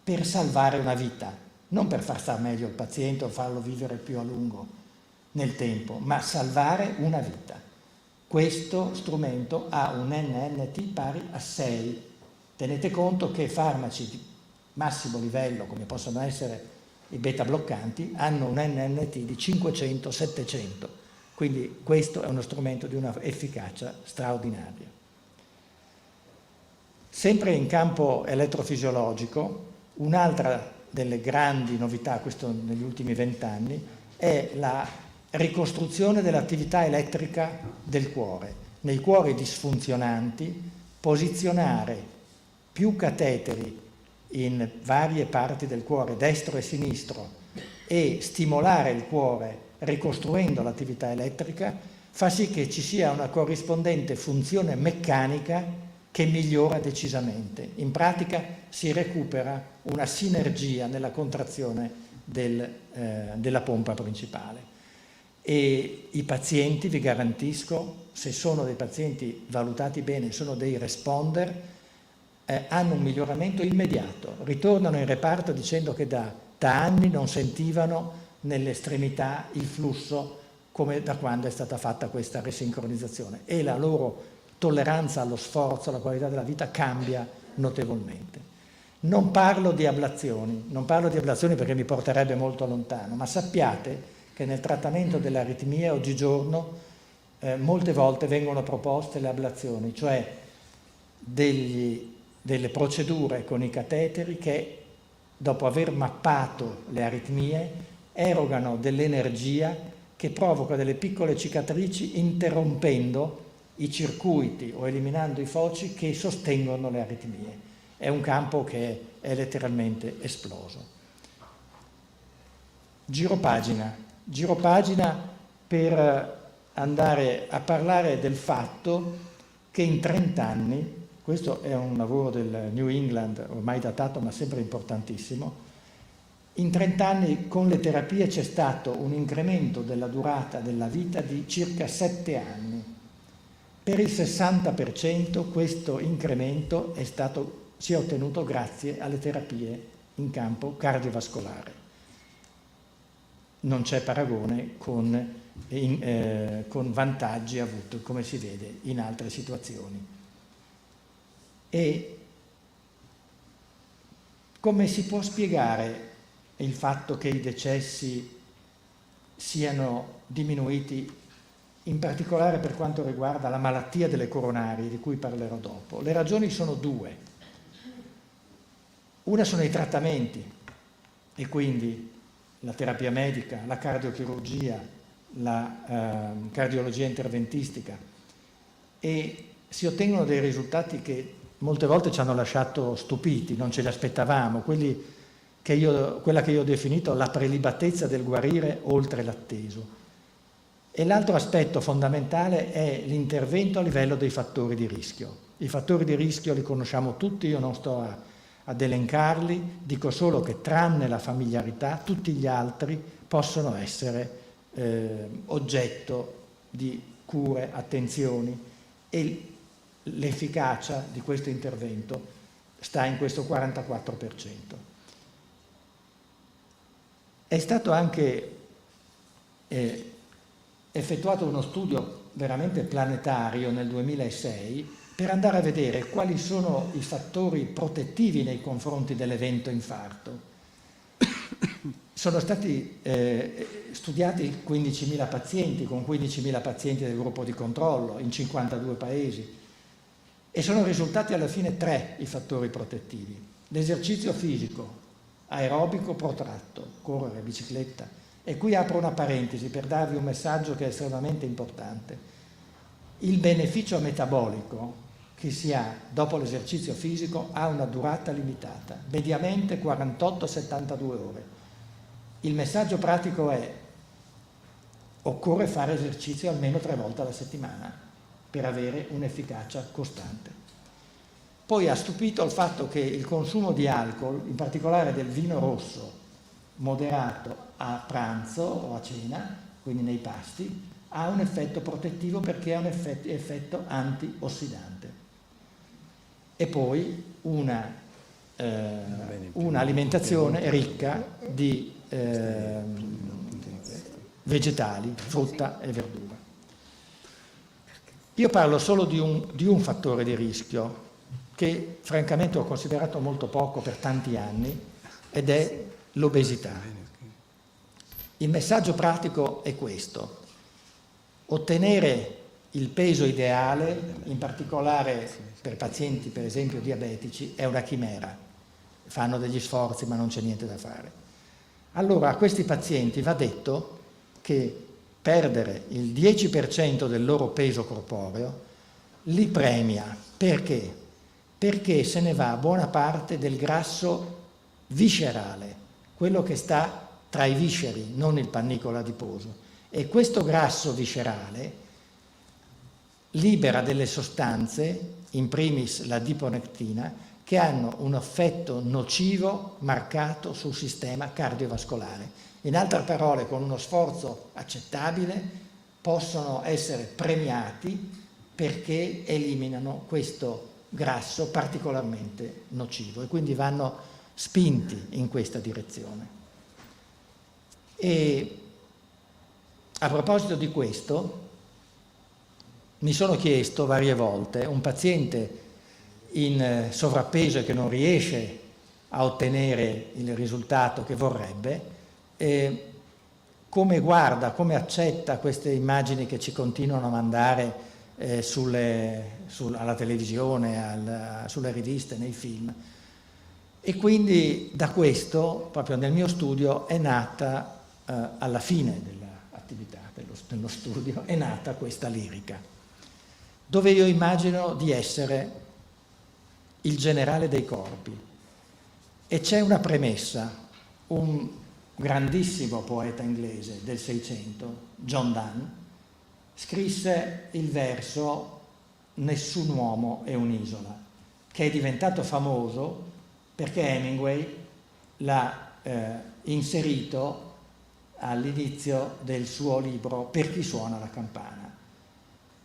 per salvare una vita, non per far star meglio il paziente o farlo vivere più a lungo nel tempo, ma salvare una vita. Questo strumento ha un NNT pari a 6. Tenete conto che farmaci di massimo livello, come possono essere i beta bloccanti, hanno un NNT di 500-700, quindi questo è uno strumento di una efficacia straordinaria. Sempre in campo elettrofisiologico, un'altra delle grandi novità, questo negli ultimi 20 anni, è la ricostruzione dell'attività elettrica del cuore. Nei cuori disfunzionanti, posizionare più cateteri in varie parti del cuore, destro e sinistro, e stimolare il cuore ricostruendo l'attività elettrica, fa sì che ci sia una corrispondente funzione meccanica che migliora decisamente. In pratica si recupera una sinergia nella contrazione della pompa principale. E i pazienti, vi garantisco, se sono dei pazienti valutati bene, sono dei responder, hanno un miglioramento immediato, ritornano in reparto dicendo che da anni non sentivano nelle estremità il flusso come da quando è stata fatta questa resincronizzazione, e la loro tolleranza allo sforzo, alla qualità della vita cambia notevolmente. Non parlo di ablazioni perché mi porterebbe molto lontano, ma sappiate che nel trattamento delle aritmie oggigiorno molte volte vengono proposte le ablazioni, cioè delle procedure con i cateteri che, dopo aver mappato le aritmie, erogano dell'energia che provoca delle piccole cicatrici interrompendo i circuiti o eliminando i foci che sostengono le aritmie. È un campo che è letteralmente esploso. Giro pagina per andare a parlare del fatto che in 30 anni, questo è un lavoro del New England, ormai datato ma sempre importantissimo, in 30 anni con le terapie c'è stato un incremento della durata della vita di circa 7 anni. Per il 60% questo incremento si è ottenuto grazie alle terapie in campo cardiovascolare. Non c'è paragone con vantaggi avuti, come si vede in altre situazioni. E come si può spiegare il fatto che i decessi siano diminuiti, in particolare per quanto riguarda la malattia delle coronarie, di cui parlerò dopo? Le ragioni sono due. Una sono i trattamenti, e quindi la terapia medica, la cardiochirurgia, la cardiologia interventistica, e si ottengono dei risultati che molte volte ci hanno lasciato stupiti, non ce li aspettavamo, quella che io ho definito la prelibatezza del guarire oltre l'atteso. E l'altro aspetto fondamentale è l'intervento a livello dei fattori di rischio. I fattori di rischio li conosciamo tutti, io non sto ad elencarli, dico solo che tranne la familiarità tutti gli altri possono essere oggetto di cure, attenzioni, e l'efficacia di questo intervento sta in questo 44%. È stato anche effettuato uno studio veramente planetario nel 2006 per andare a vedere quali sono i fattori protettivi nei confronti dell'evento infarto. Sono stati studiati 15.000 pazienti, con 15.000 pazienti del gruppo di controllo in 52 paesi, e sono risultati alla fine 3 i fattori protettivi: l'esercizio fisico, aerobico protratto, correre, bicicletta. E qui apro una parentesi per darvi un messaggio che è estremamente importante. Il beneficio metabolico che si ha dopo l'esercizio fisico ha una durata limitata, mediamente 48-72 ore. Il messaggio pratico è: occorre fare esercizio almeno 3 volte alla settimana per avere un'efficacia costante. Poi ha stupito il fatto che il consumo di alcol, in particolare del vino rosso moderato a pranzo o a cena, quindi nei pasti, ha un effetto protettivo perché ha un effetto antiossidante. E poi un'alimentazione ricca di vegetali, frutta e verdura. Io parlo solo di un fattore di rischio che francamente ho considerato molto poco per tanti anni, ed è l'obesità. Il messaggio pratico è questo: ottenere il peso ideale, in particolare per pazienti per esempio diabetici, è una chimera. Fanno degli sforzi ma non c'è niente da fare. Allora a questi pazienti va detto che perdere il 10% del loro peso corporeo li premia. Perché? Perché se ne va buona parte del grasso viscerale, quello che sta tra i visceri, non il pannicolo adiposo. E questo grasso viscerale libera delle sostanze, in primis la adiponectina, che hanno un effetto nocivo marcato sul sistema cardiovascolare. In altre parole, con uno sforzo accettabile possono essere premiati perché eliminano questo grasso particolarmente nocivo, e quindi vanno spinti in questa direzione. E a proposito di questo, mi sono chiesto varie volte: un paziente in sovrappeso e che non riesce a ottenere il risultato che vorrebbe, come guarda, come accetta queste immagini che ci continuano a mandare alla televisione, sulle riviste, nei film. E quindi da questo, proprio nel mio studio, è nata, alla fine dell'attività, dello studio, è nata questa lirica, dove io immagino di essere il generale dei corpi. E c'è una premessa: un grandissimo poeta inglese del Seicento, John Donne, scrisse il verso "Nessun uomo è un'isola", che è diventato famoso perché Hemingway l'ha inserito all'inizio del suo libro Per chi suona la campana.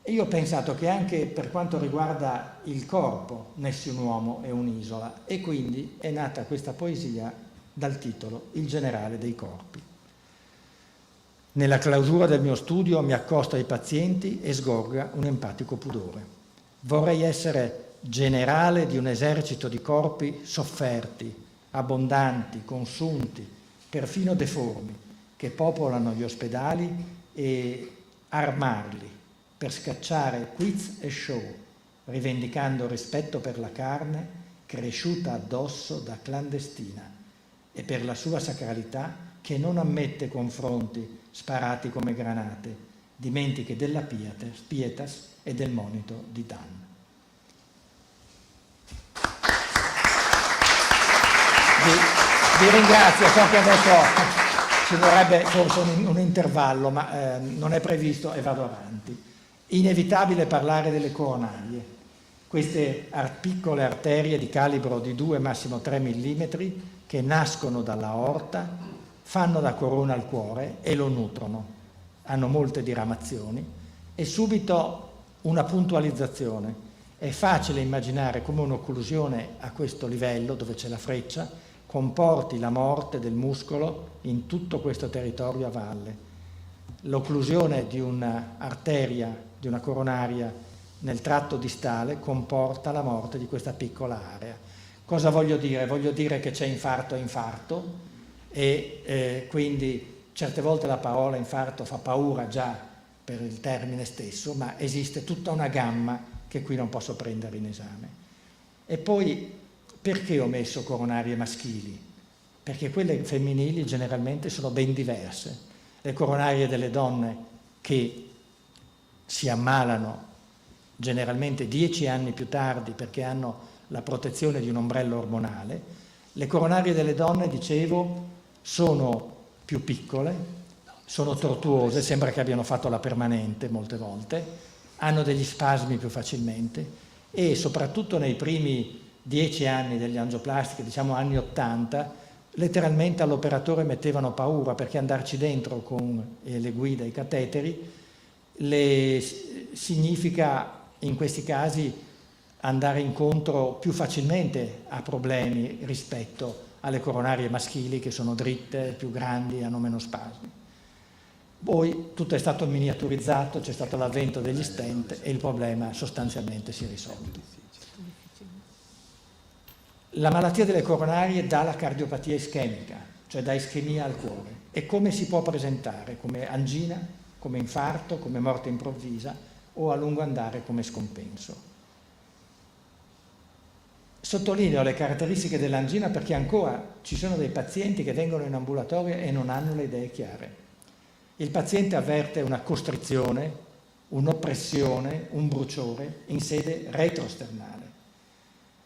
E io ho pensato che anche per quanto riguarda il corpo nessun uomo è un'isola, e quindi è nata questa poesia dal titolo Il generale dei corpi. Nella clausura del mio studio mi accosto ai pazienti e sgorga un empatico pudore. Vorrei essere generale di un esercito di corpi sofferti, abbondanti, consunti, perfino deformi, che popolano gli ospedali, e armarli per scacciare quiz e show, rivendicando rispetto per la carne cresciuta addosso da clandestina e per la sua sacralità che non ammette confronti sparati come granate, dimentiche della pietas e del monito di Dan. Vi ringrazio, so che adesso ci vorrebbe forse un intervallo, ma non è previsto e vado avanti. Inevitabile parlare delle coronarie, queste piccole arterie di calibro di 2, massimo 3 mm che nascono dalla aorta, fanno da corona al cuore e lo nutrono. hanno molte diramazioni, e subito una puntualizzazione. È facile immaginare come un'occlusione a questo livello, dove c'è la freccia, comporti la morte del muscolo in tutto questo territorio a valle. L'occlusione di un'arteria, di una coronaria nel tratto distale comporta la morte di questa piccola area. Cosa voglio dire? Voglio dire che c'è infarto e infarto, e quindi certe volte la parola infarto fa paura già per il termine stesso, ma esiste tutta una gamma che qui non posso prendere in esame. E poi perché ho messo coronarie maschili? Perché quelle femminili generalmente sono ben diverse. Le coronarie delle donne che si ammalano generalmente 10 anni più tardi perché hanno la protezione di un ombrello ormonale, le coronarie delle donne, dicevo, sono più piccole, sono tortuose, sembra che abbiano fatto la permanente molte volte, hanno degli spasmi più facilmente, e soprattutto nei primi 10 anni degli angioplastiche, diciamo anni 80, letteralmente all'operatore mettevano paura, perché andarci dentro con le guide e i cateteri significa in questi casi andare incontro più facilmente a problemi rispetto alle coronarie maschili, che sono dritte, più grandi, hanno meno spasmi. Poi tutto è stato miniaturizzato, c'è stato l'avvento degli stent e il problema sostanzialmente si è risolto. La malattia delle coronarie dà la cardiopatia ischemica, cioè dà ischemia al cuore. E come si può presentare? Come angina, come infarto, come morte improvvisa, o a lungo andare come scompenso. Sottolineo le caratteristiche dell'angina perché ancora ci sono dei pazienti che vengono in ambulatorio e non hanno le idee chiare. Il paziente avverte una costrizione, un'oppressione, un bruciore in sede retrosternale.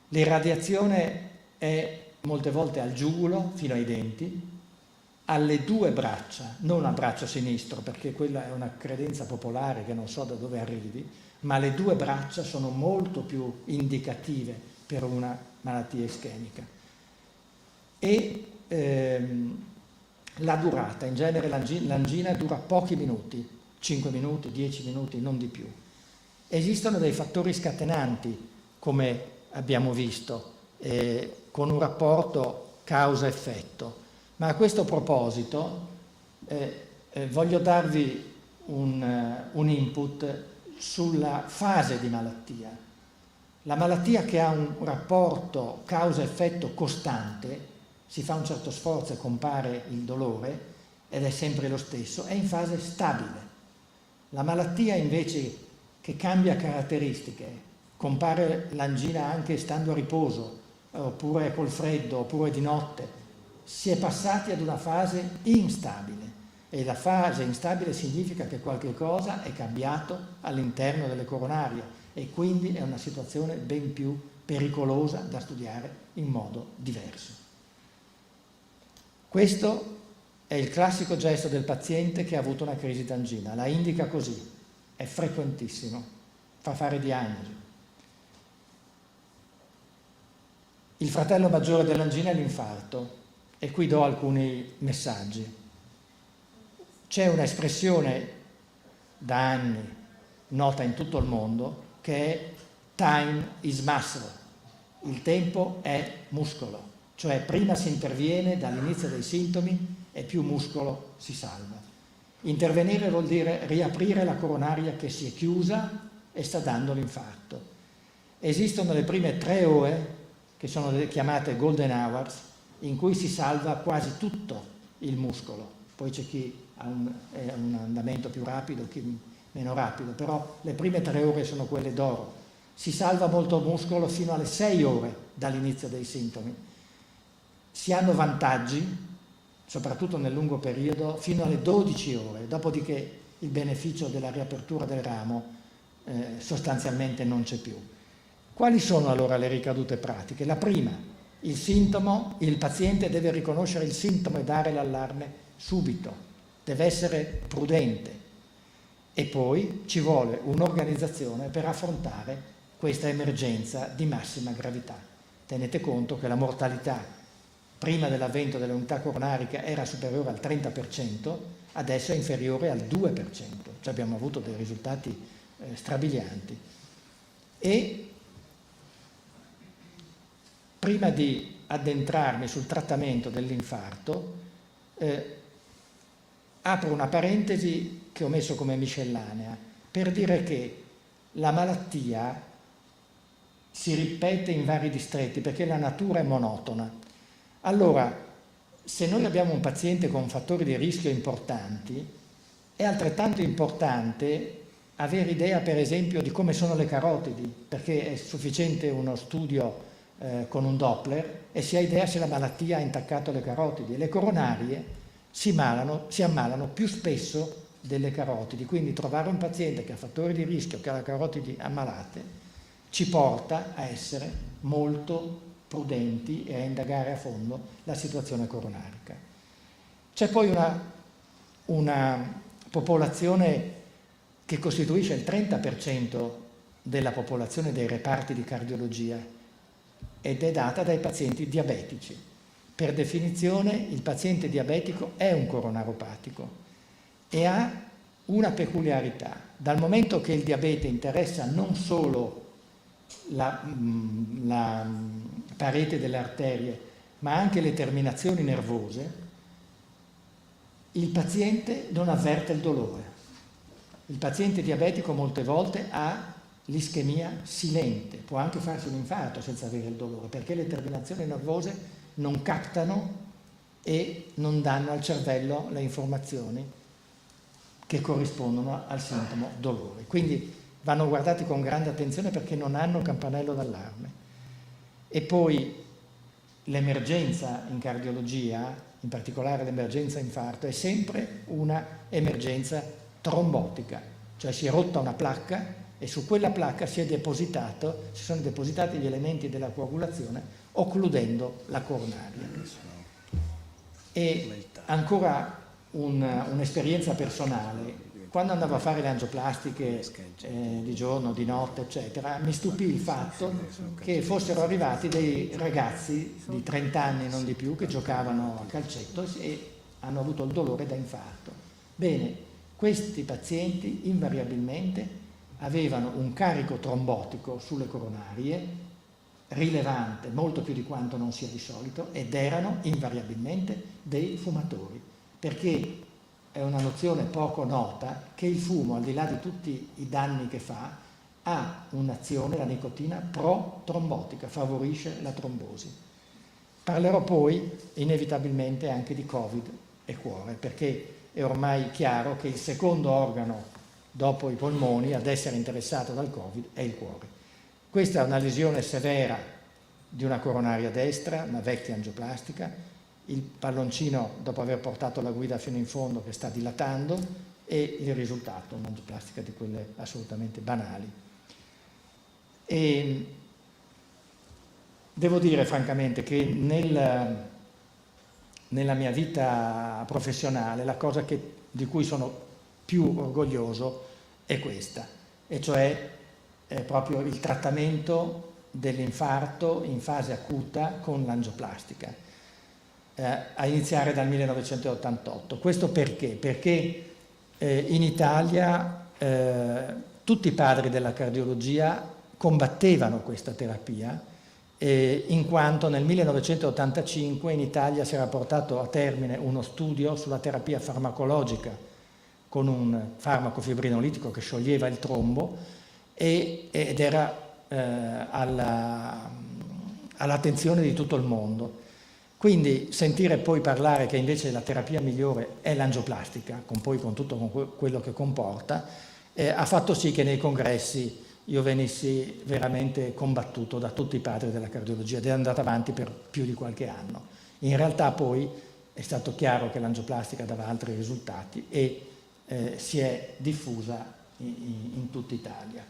L'irradiazione è molte volte al giugulo fino ai denti, alle 2 braccia, non al braccio sinistro, perché quella è una credenza popolare che non so da dove arrivi, ma le 2 braccia sono molto più indicative per una malattia ischemica. E la durata, in genere l'angina dura pochi minuti, 5 minuti, 10 minuti, non di più. Esistono dei fattori scatenanti, come abbiamo visto, con un rapporto causa-effetto. Ma a questo proposito voglio darvi un input sulla fase di malattia. La malattia che ha un rapporto causa-effetto costante, si fa un certo sforzo e compare il dolore, ed è sempre lo stesso, è in fase stabile. La malattia invece che cambia caratteristiche, compare l'angina anche stando a riposo, oppure col freddo, oppure di notte, si è passati ad una fase instabile, e la fase instabile significa che qualche cosa è cambiato all'interno delle coronarie e quindi è una situazione ben più pericolosa da studiare in modo diverso. Questo è il classico gesto del paziente che ha avuto una crisi d'angina, la indica così, è frequentissimo, fa fare diagnosi. Il fratello maggiore dell'angina è l'infarto, e qui do alcuni messaggi. C'è un'espressione da anni nota in tutto il mondo che è time is muscle, il tempo è muscolo, cioè prima si interviene dall'inizio dei sintomi e più muscolo si salva. Intervenire vuol dire riaprire la coronaria che si è chiusa e sta dando l'infarto. Esistono le prime 3 ore, che sono le chiamate golden hours, in cui si salva quasi tutto il muscolo. Poi c'è chi ha un andamento più rapido, chi meno rapido, però le prime 3 ore sono quelle d'oro. Si salva molto muscolo fino alle 6 ore dall'inizio dei sintomi. Si hanno vantaggi, soprattutto nel lungo periodo, fino alle 12 ore, dopodiché il beneficio della riapertura del ramo sostanzialmente non c'è più. Quali sono allora le ricadute pratiche? La prima, il sintomo, il paziente deve riconoscere il sintomo e dare l'allarme subito, deve essere prudente, e poi ci vuole un'organizzazione per affrontare questa emergenza di massima gravità. Tenete conto che la mortalità prima dell'avvento dell'unità coronarica era superiore al 30%, adesso è inferiore al 2%, cioè abbiamo avuto dei risultati strabilianti. E prima di addentrarmi sul trattamento dell'infarto, apro una parentesi che ho messo come miscellanea, per dire che la malattia si ripete in vari distretti perché la natura è monotona. Allora, se noi abbiamo un paziente con fattori di rischio importanti, è altrettanto importante avere idea, per esempio, di come sono le carotidi, perché è sufficiente uno studio con un Doppler e si ha idea se la malattia ha intaccato le carotidi. Le coronarie si ammalano più spesso delle carotidi, quindi trovare un paziente che ha fattori di rischio, che ha le carotidi ammalate, ci porta a essere molto prudenti e a indagare a fondo la situazione coronarica. C'è poi una popolazione che costituisce il 30% della popolazione dei reparti di cardiologia ed è data dai pazienti diabetici. Per definizione il paziente diabetico è un coronaropatico e ha una peculiarità. Dal momento che il diabete interessa non solo la parete delle arterie, ma anche le terminazioni nervose, il paziente non avverte il dolore. Il paziente diabetico molte volte ha l'ischemia silente, può anche farsi un infarto senza avere il dolore, perché le terminazioni nervose non captano e non danno al cervello le informazioni che corrispondono al sintomo dolore. Quindi vanno guardati con grande attenzione perché non hanno campanello d'allarme. E poi l'emergenza in cardiologia, in particolare l'emergenza infarto, è sempre una emergenza trombotica, cioè si è rotta una placca e su quella placca si sono depositati gli elementi della coagulazione occludendo la coronaria. E ancora un'esperienza personale. Quando andavo a fare le angioplastiche di giorno, di notte, eccetera, mi stupì il fatto che fossero arrivati dei ragazzi di 30 anni, non di più, che giocavano a calcetto e hanno avuto il dolore da infarto. Bene, questi pazienti invariabilmente avevano un carico trombotico sulle coronarie rilevante, molto più di quanto non sia di solito, ed erano invariabilmente dei fumatori, perché è una nozione poco nota che il fumo, al di là di tutti i danni che fa, ha un'azione, la nicotina, pro-trombotica, favorisce la trombosi. Parlerò poi inevitabilmente anche di Covid e cuore, perché è ormai chiaro che il secondo organo dopo i polmoni ad essere interessato dal Covid è il cuore. Questa è una lesione severa di una coronaria destra, una vecchia angioplastica, il palloncino dopo aver portato la guida fino in fondo che sta dilatando e il risultato, un'angioplastica di quelle assolutamente banali. E devo dire francamente che nella mia vita professionale la cosa di cui sono più orgoglioso è questa, e cioè proprio il trattamento dell'infarto in fase acuta con l'angioplastica, a iniziare dal 1988. Questo perché? Perché in Italia tutti i padri della cardiologia combattevano questa terapia, in quanto nel 1985 in Italia si era portato a termine uno studio sulla terapia farmacologica con un farmaco fibrinolitico che scioglieva il trombo ed era all'attenzione di tutto il mondo. Quindi sentire poi parlare che invece la terapia migliore è l'angioplastica, con tutto quello che comporta, ha fatto sì che nei congressi io venissi veramente combattuto da tutti i padri della cardiologia ed è andata avanti per più di qualche anno. In realtà poi è stato chiaro che l'angioplastica dava altri risultati e si è diffusa in tutta Italia.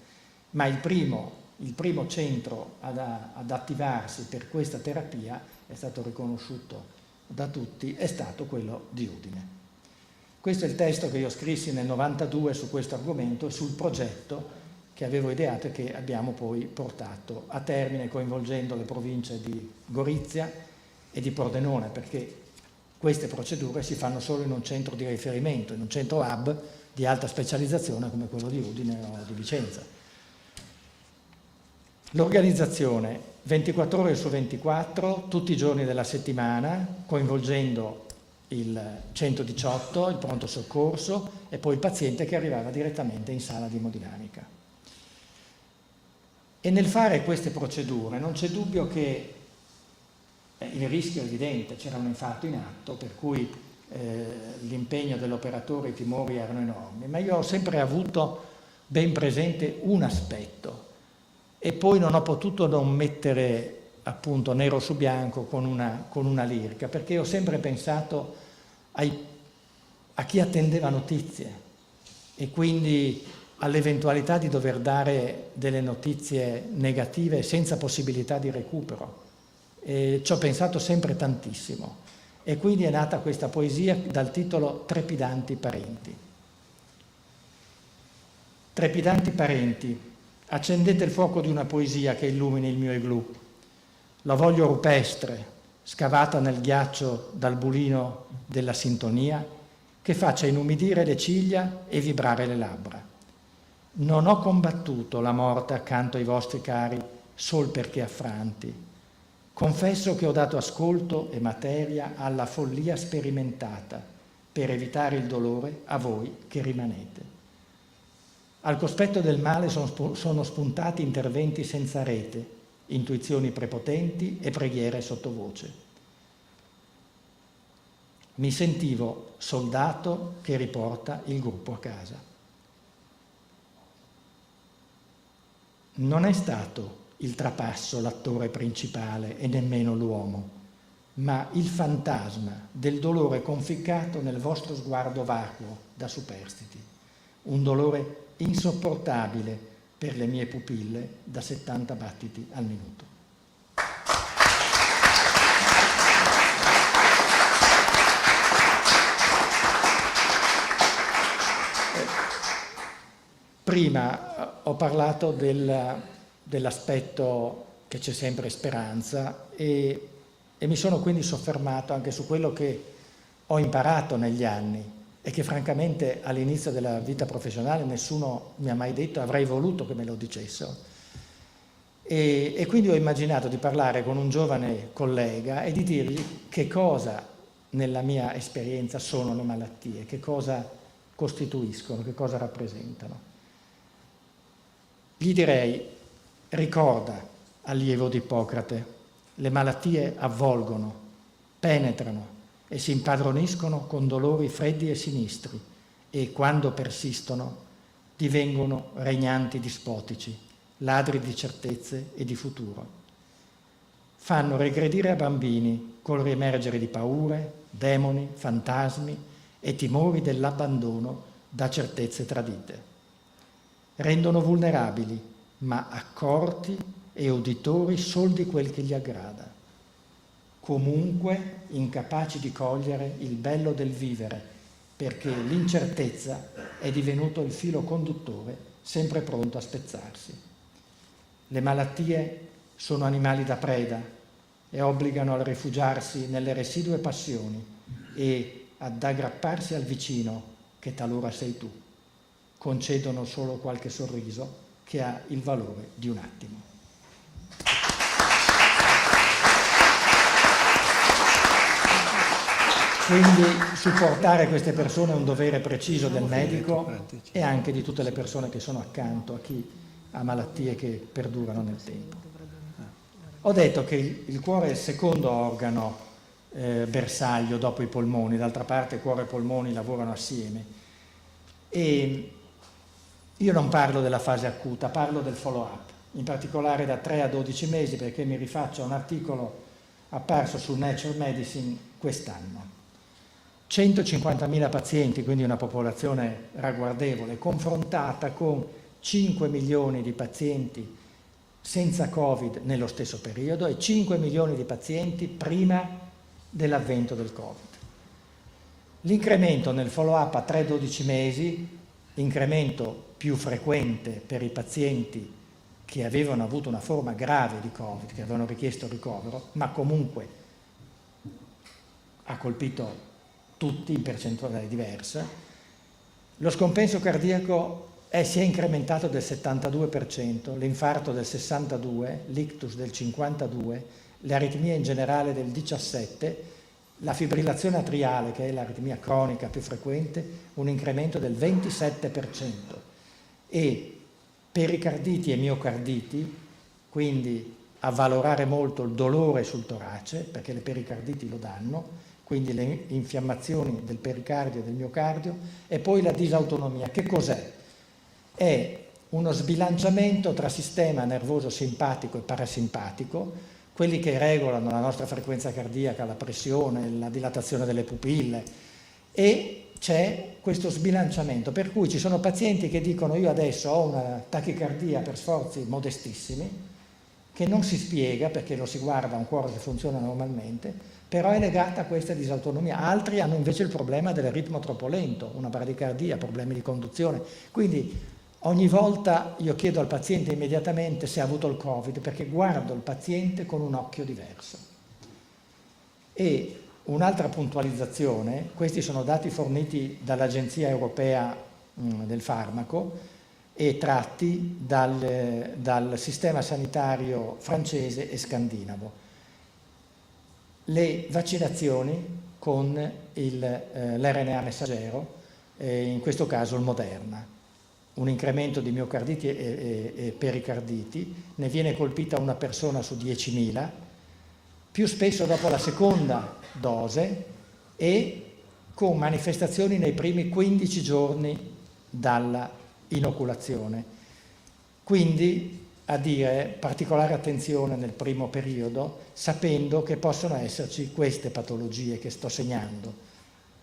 Ma il primo centro ad attivarsi per questa terapia è stato riconosciuto da tutti, è stato quello di Udine. Questo è il testo che io scrissi nel 92 su questo argomento e sul progetto che avevo ideato e che abbiamo poi portato a termine coinvolgendo le province di Gorizia, e di Pordenone, perché queste procedure si fanno solo in un centro di riferimento, in un centro hub di alta specializzazione come quello di Udine o di Vicenza. L'organizzazione 24 ore su 24, tutti i giorni della settimana, coinvolgendo il 118, il pronto soccorso e poi il paziente che arrivava direttamente in sala di emodinamica. E nel fare queste procedure non c'è dubbio che il rischio è evidente, c'era un infarto in atto, per cui l'impegno dell'operatore, i timori erano enormi, ma io ho sempre avuto ben presente un aspetto e poi non ho potuto non mettere appunto nero su bianco con una lirica, perché ho sempre pensato a chi attendeva notizie e quindi all'eventualità di dover dare delle notizie negative senza possibilità di recupero. E ci ho pensato sempre tantissimo e quindi è nata questa poesia dal titolo Trepidanti parenti. Trepidanti parenti, accendete il fuoco di una poesia che illumini il mio igloo. La voglio rupestre, scavata nel ghiaccio dal bulino della sintonia, che faccia inumidire le ciglia e vibrare le labbra. Non ho combattuto la morte accanto ai vostri cari sol perché affranti. Confesso che ho dato ascolto e materia alla follia sperimentata per evitare il dolore a voi che rimanete. Al cospetto del male sono spuntati interventi senza rete, intuizioni prepotenti e preghiere sottovoce. Mi sentivo soldato che riporta il gruppo a casa. Non è stato il trapasso l'attore principale e nemmeno l'uomo, ma il fantasma del dolore conficcato nel vostro sguardo vacuo da superstiti, un dolore insopportabile per le mie pupille da 70 battiti al minuto. Prima ho parlato dell'aspetto che c'è sempre speranza e mi sono quindi soffermato anche su quello che ho imparato negli anni e che francamente all'inizio della vita professionale nessuno mi ha mai detto, avrei voluto che me lo dicessero. E quindi ho immaginato di parlare con un giovane collega e di dirgli che cosa nella mia esperienza sono le malattie, che cosa costituiscono, che cosa rappresentano. Gli direi: ricorda, allievo di Ippocrate, le malattie avvolgono, penetrano e si impadroniscono con dolori freddi e sinistri e, quando persistono, divengono regnanti dispotici, ladri di certezze e di futuro. Fanno regredire a bambini col riemergere di paure, demoni, fantasmi e timori dell'abbandono da certezze tradite. Rendono vulnerabili, ma accorti e uditori sol di quel che gli aggrada. Comunque incapaci di cogliere il bello del vivere, perché l'incertezza è divenuto il filo conduttore sempre pronto a spezzarsi. Le malattie sono animali da preda e obbligano a rifugiarsi nelle residue passioni e ad aggrapparsi al vicino che talora sei tu. Concedono solo qualche sorriso che ha il valore di un attimo. Quindi supportare queste persone è un dovere preciso del medico e anche di tutte le persone che sono accanto a chi ha malattie che perdurano nel tempo. Ho detto che il cuore è il secondo organo bersaglio dopo i polmoni, d'altra parte cuore e polmoni lavorano assieme. E io non parlo della fase acuta, parlo del follow-up, in particolare da 3 a 12 mesi, perché mi rifaccio a un articolo apparso su Nature Medicine quest'anno. 150.000 pazienti, quindi una popolazione ragguardevole, confrontata con 5 milioni di pazienti senza Covid nello stesso periodo e 5 milioni di pazienti prima dell'avvento del Covid. L'incremento nel follow-up a 3-12 mesi, incremento più frequente per i pazienti che avevano avuto una forma grave di Covid, che avevano richiesto ricovero, ma comunque ha colpito tutti in percentuale diversa. Lo scompenso cardiaco si è incrementato del 72%, l'infarto del 62%, l'ictus del 52%, le aritmie in generale del 17%, la fibrillazione atriale, che è l'aritmia cronica più frequente, un incremento del 27%, e pericarditi e miocarditi, quindi avvalorare molto il dolore sul torace, perché le pericarditi lo danno, quindi le infiammazioni del pericardio e del miocardio, e poi la disautonomia. Che cos'è? È uno sbilanciamento tra sistema nervoso simpatico e parasimpatico, quelli che regolano la nostra frequenza cardiaca, la pressione, la dilatazione delle pupille, e c'è questo sbilanciamento, per cui ci sono pazienti che dicono: io adesso ho una tachicardia per sforzi modestissimi, che non si spiega perché lo si guarda un cuore che funziona normalmente, però è legata a questa disautonomia. Altri hanno invece il problema del ritmo troppo lento, una bradicardia, problemi di conduzione. Quindi ogni volta io chiedo al paziente immediatamente se ha avuto il Covid, perché guardo il paziente con un occhio diverso. E un'altra puntualizzazione: questi sono dati forniti dall'Agenzia Europea del Farmaco e tratti dal sistema sanitario francese e scandinavo. Le vaccinazioni con l'RNA messaggero, in questo caso il Moderna, un incremento di miocarditi e pericarditi, ne viene colpita una persona su 10.000, più spesso dopo la seconda dose e con manifestazioni nei primi 15 giorni dalla inoculazione. Quindi, a dire, particolare attenzione nel primo periodo, sapendo che possono esserci queste patologie che sto segnando,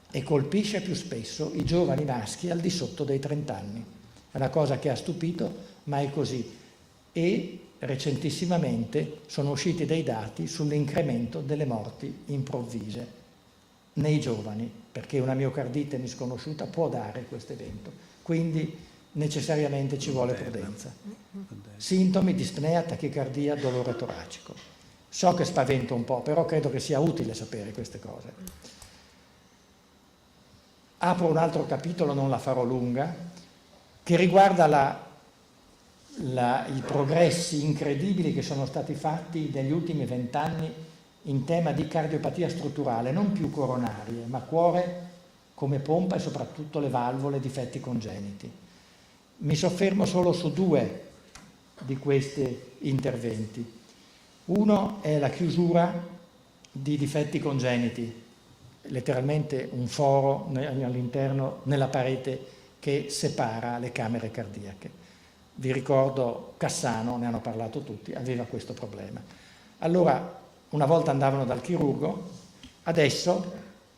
e colpisce più spesso i giovani maschi al di sotto dei 30 anni. È una cosa che ha stupito, ma è così. E recentissimamente sono usciti dei dati sull'incremento delle morti improvvise nei giovani, perché una miocardite misconosciuta può dare questo evento. Quindi necessariamente ci vuole prudenza. Sintomi: dispnea, tachicardia, dolore toracico. So che spavento un po', però credo che sia utile sapere queste cose. Apro un altro capitolo, non la farò lunga, che riguarda i progressi incredibili che sono stati fatti negli ultimi 20 anni in tema di cardiopatia strutturale, non più coronarie, ma cuore come pompa e soprattutto le valvole, difetti congeniti. Mi soffermo solo su 2 di questi interventi. Uno è la chiusura di difetti congeniti, letteralmente un foro all'interno, nella parete che separa le camere cardiache. Vi ricordo Cassano, ne hanno parlato tutti, aveva questo problema. Allora, una volta andavano dal chirurgo, adesso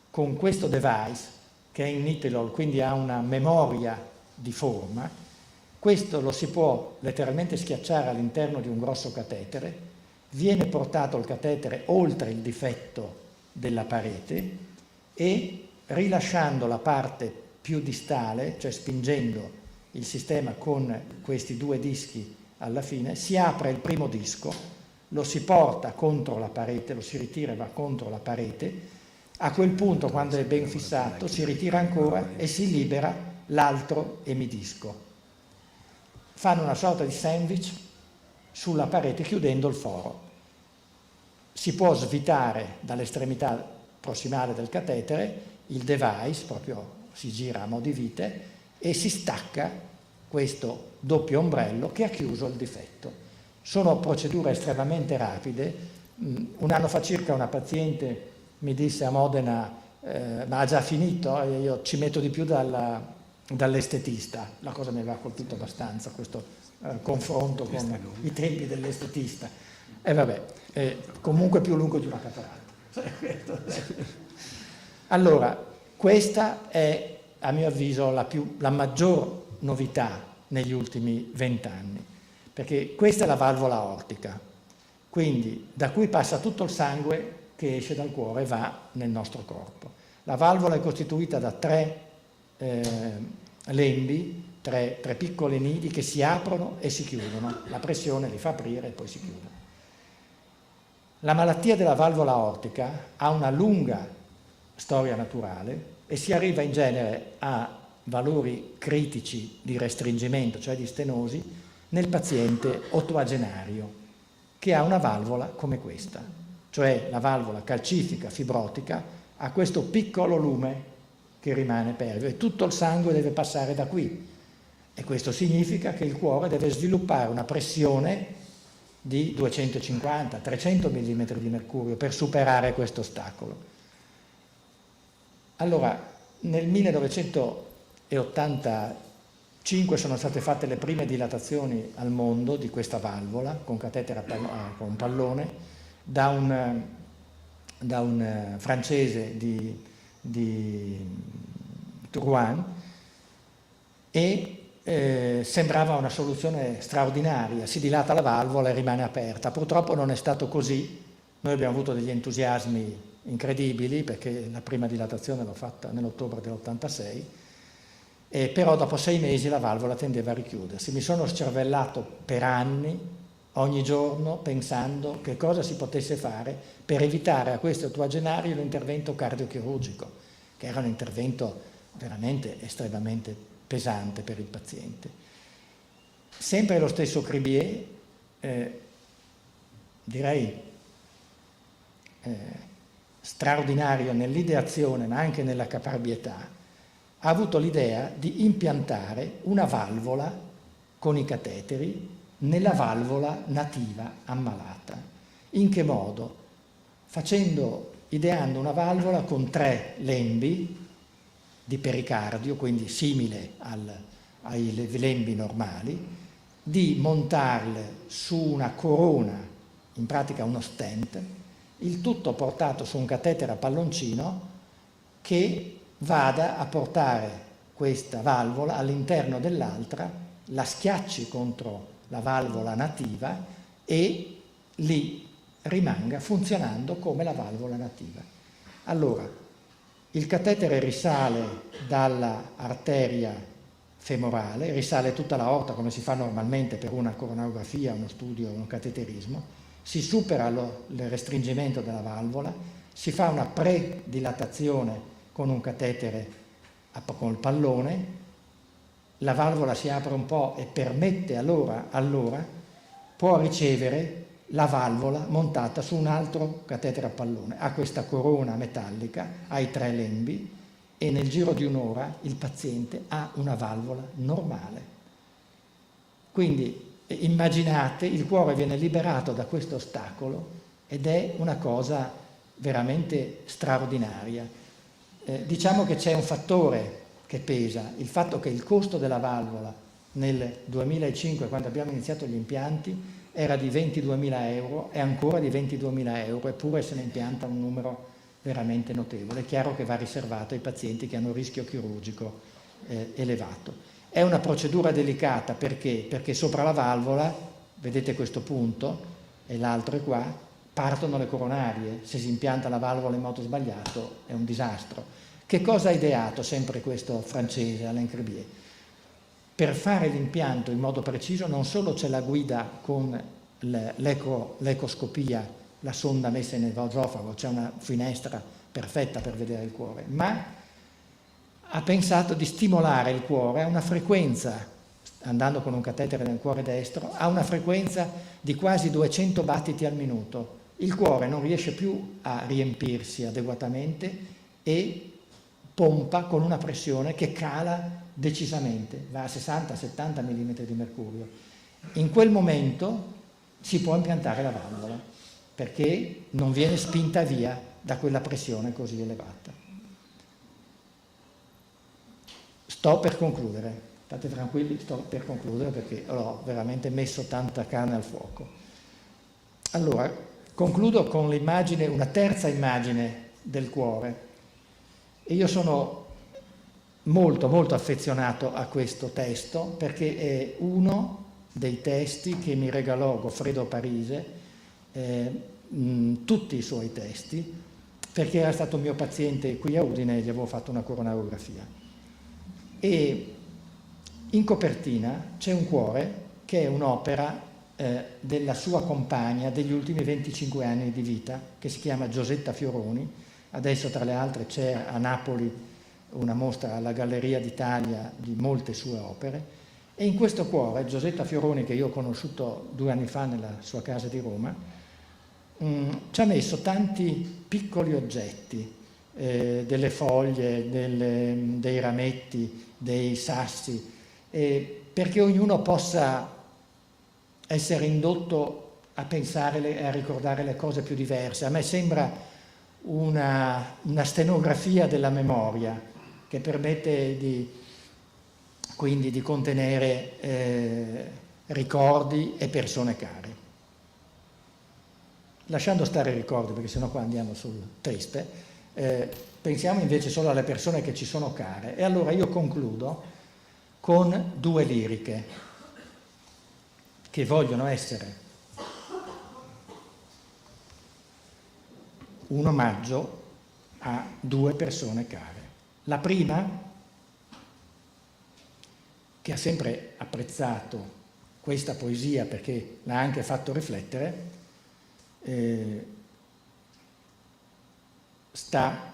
con questo device, che è in nitilol, quindi ha una memoria di forma, questo lo si può letteralmente schiacciare all'interno di un grosso catetere, viene portato il catetere oltre il difetto della parete e, rilasciando la parte più distale, cioè spingendo il sistema con questi 2 dischi alla fine, si apre il primo disco, lo si porta contro la parete, lo si ritira e va contro la parete. A quel punto, quando è ben fissato, si ritira ancora e si libera l'altro emidisco. Fanno una sorta di sandwich sulla parete chiudendo il foro. Si può svitare dall'estremità prossimale del catetere il device, proprio si gira a mo' di vite, e si stacca questo doppio ombrello che ha chiuso il difetto. Sono procedure estremamente rapide. Un anno fa circa una paziente mi disse a Modena: ma ha già finito? E io: ci metto di più dall'estetista. La cosa mi aveva colpito abbastanza, questo confronto con i tempi dell'estetista. E vabbè, comunque più lungo di una catarata. Allora, questa è, a mio avviso, la maggior novità negli ultimi 20 anni, perché questa è la valvola aortica, quindi da cui passa tutto il sangue che esce dal cuore e va nel nostro corpo. La valvola è costituita da 3 lembi, 3 piccoli nidi che si aprono e si chiudono, la pressione li fa aprire e poi si chiudono. La malattia della valvola aortica ha una lunga storia naturale, e si arriva in genere a valori critici di restringimento, cioè di stenosi, nel paziente ottoagenario che ha una valvola come questa, cioè la valvola calcifica fibrotica ha questo piccolo lume che rimane pervio e tutto il sangue deve passare da qui, e questo significa che il cuore deve sviluppare una pressione di 250-300 mm di mercurio per superare questo ostacolo. Allora, nel 1985 sono state fatte le prime dilatazioni al mondo di questa valvola con catetera con pallone da un francese di Rouen, e sembrava una soluzione straordinaria, si dilata la valvola e rimane aperta. Purtroppo non è stato così, noi abbiamo avuto degli entusiasmi incredibili perché la prima dilatazione l'ho fatta nell'ottobre dell'86, però dopo 6 mesi la valvola tendeva a richiudersi. Mi sono scervellato per anni, ogni giorno, pensando che cosa si potesse fare per evitare a questo ottoagenario l'intervento cardiochirurgico, che era un intervento veramente estremamente pesante per il paziente. Sempre lo stesso Cribier, direi straordinario nell'ideazione ma anche nella caparbietà, ha avuto l'idea di impiantare una valvola con i cateteri nella valvola nativa ammalata. In che modo? Ideando una valvola con 3 lembi di pericardio, quindi simile ai lembi normali, di montarle su una corona, in pratica uno stent, il tutto portato su un catetere a palloncino che vada a portare questa valvola all'interno dell'altra, la schiacci contro la valvola nativa e lì rimanga funzionando come la valvola nativa. Allora, il catetere risale dall'arteria femorale, risale tutta l'aorta come si fa normalmente per una coronarografia, uno studio, un cateterismo, si supera il restringimento della valvola, si fa una predilatazione con un catetere con il pallone, la valvola si apre un po' e permette allora può ricevere la valvola montata su un altro catetere a pallone. Ha questa corona metallica, ha i 3 lembi e nel giro di un'ora il paziente ha una valvola normale. Quindi immaginate, il cuore viene liberato da questo ostacolo ed è una cosa veramente straordinaria. Diciamo che c'è un fattore che pesa, il fatto che il costo della valvola nel 2005, quando abbiamo iniziato gli impianti, era di 22.000 euro, è ancora di 22.000 euro, eppure se ne impianta un numero veramente notevole. È chiaro che va riservato ai pazienti che hanno rischio chirurgico elevato. È una procedura delicata perché sopra la valvola, vedete questo punto e l'altro è qua, partono le coronarie. Se si impianta la valvola in modo sbagliato è un disastro. Che cosa ha ideato sempre questo francese, Alain Cribier? Per fare l'impianto in modo preciso non solo c'è la guida con l'ecoscopia, la sonda messa nell'esofago, c'è una finestra perfetta per vedere il cuore, ma ha pensato di stimolare il cuore a una frequenza, andando con un catetere nel cuore destro, a una frequenza di quasi 200 battiti al minuto. Il cuore non riesce più a riempirsi adeguatamente e pompa con una pressione che cala decisamente, va a 60-70 mm di mercurio. In quel momento si può impiantare la valvola perché non viene spinta via da quella pressione così elevata. Sto per concludere, state tranquilli, sto per concludere perché ho veramente messo tanta carne al fuoco. Allora, concludo con l'immagine, una terza immagine del cuore. E io sono molto molto affezionato a questo testo perché è uno dei testi che mi regalò Goffredo Parise, tutti i suoi testi, perché era stato mio paziente qui a Udine e gli avevo fatto una coronarografia. E in copertina c'è un cuore che è un'opera della sua compagna degli ultimi 25 anni di vita, che si chiama Giosetta Fioroni, Adesso tra le altre c'è a Napoli una mostra alla Galleria d'Italia di molte sue opere, e in questo cuore Giosetta Fioroni, che io ho conosciuto 2 anni fa nella sua casa di Roma, ci ha messo tanti piccoli oggetti, delle foglie, dei rametti, dei sassi, perché ognuno possa essere indotto a pensare e a ricordare le cose più diverse. A me sembra una stenografia della memoria che permette quindi di contenere ricordi e persone care. Lasciando stare i ricordi, perché sennò qua andiamo sul triste, pensiamo invece solo alle persone che ci sono care. E allora io concludo con 2 liriche che vogliono essere un omaggio a 2 persone care. La prima, che ha sempre apprezzato questa poesia perché l'ha anche fatto riflettere, sta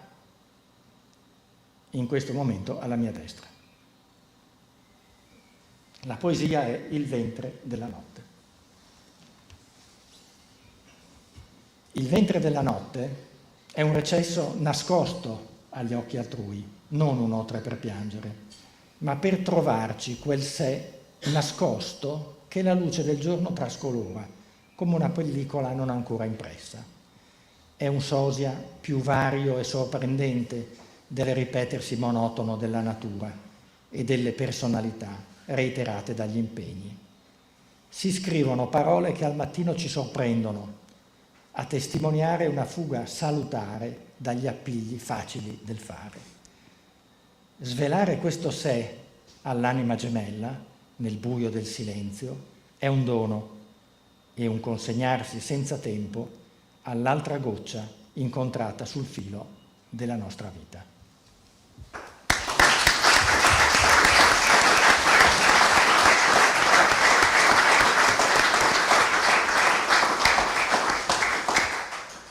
in questo momento alla mia destra. La poesia è Il ventre della notte. Il ventre della notte è un recesso nascosto agli occhi altrui, non un'otre per piangere, ma per trovarci quel sé nascosto che la luce del giorno trascolora, come una pellicola non ancora impressa. È un sosia più vario e sorprendente del ripetersi monotono della natura e delle personalità reiterate dagli impegni. Si scrivono parole che al mattino ci sorprendono, a testimoniare una fuga salutare dagli appigli facili del fare. Svelare questo sé all'anima gemella, nel buio del silenzio, è un dono e un consegnarsi senza tempo all'altra goccia incontrata sul filo della nostra vita.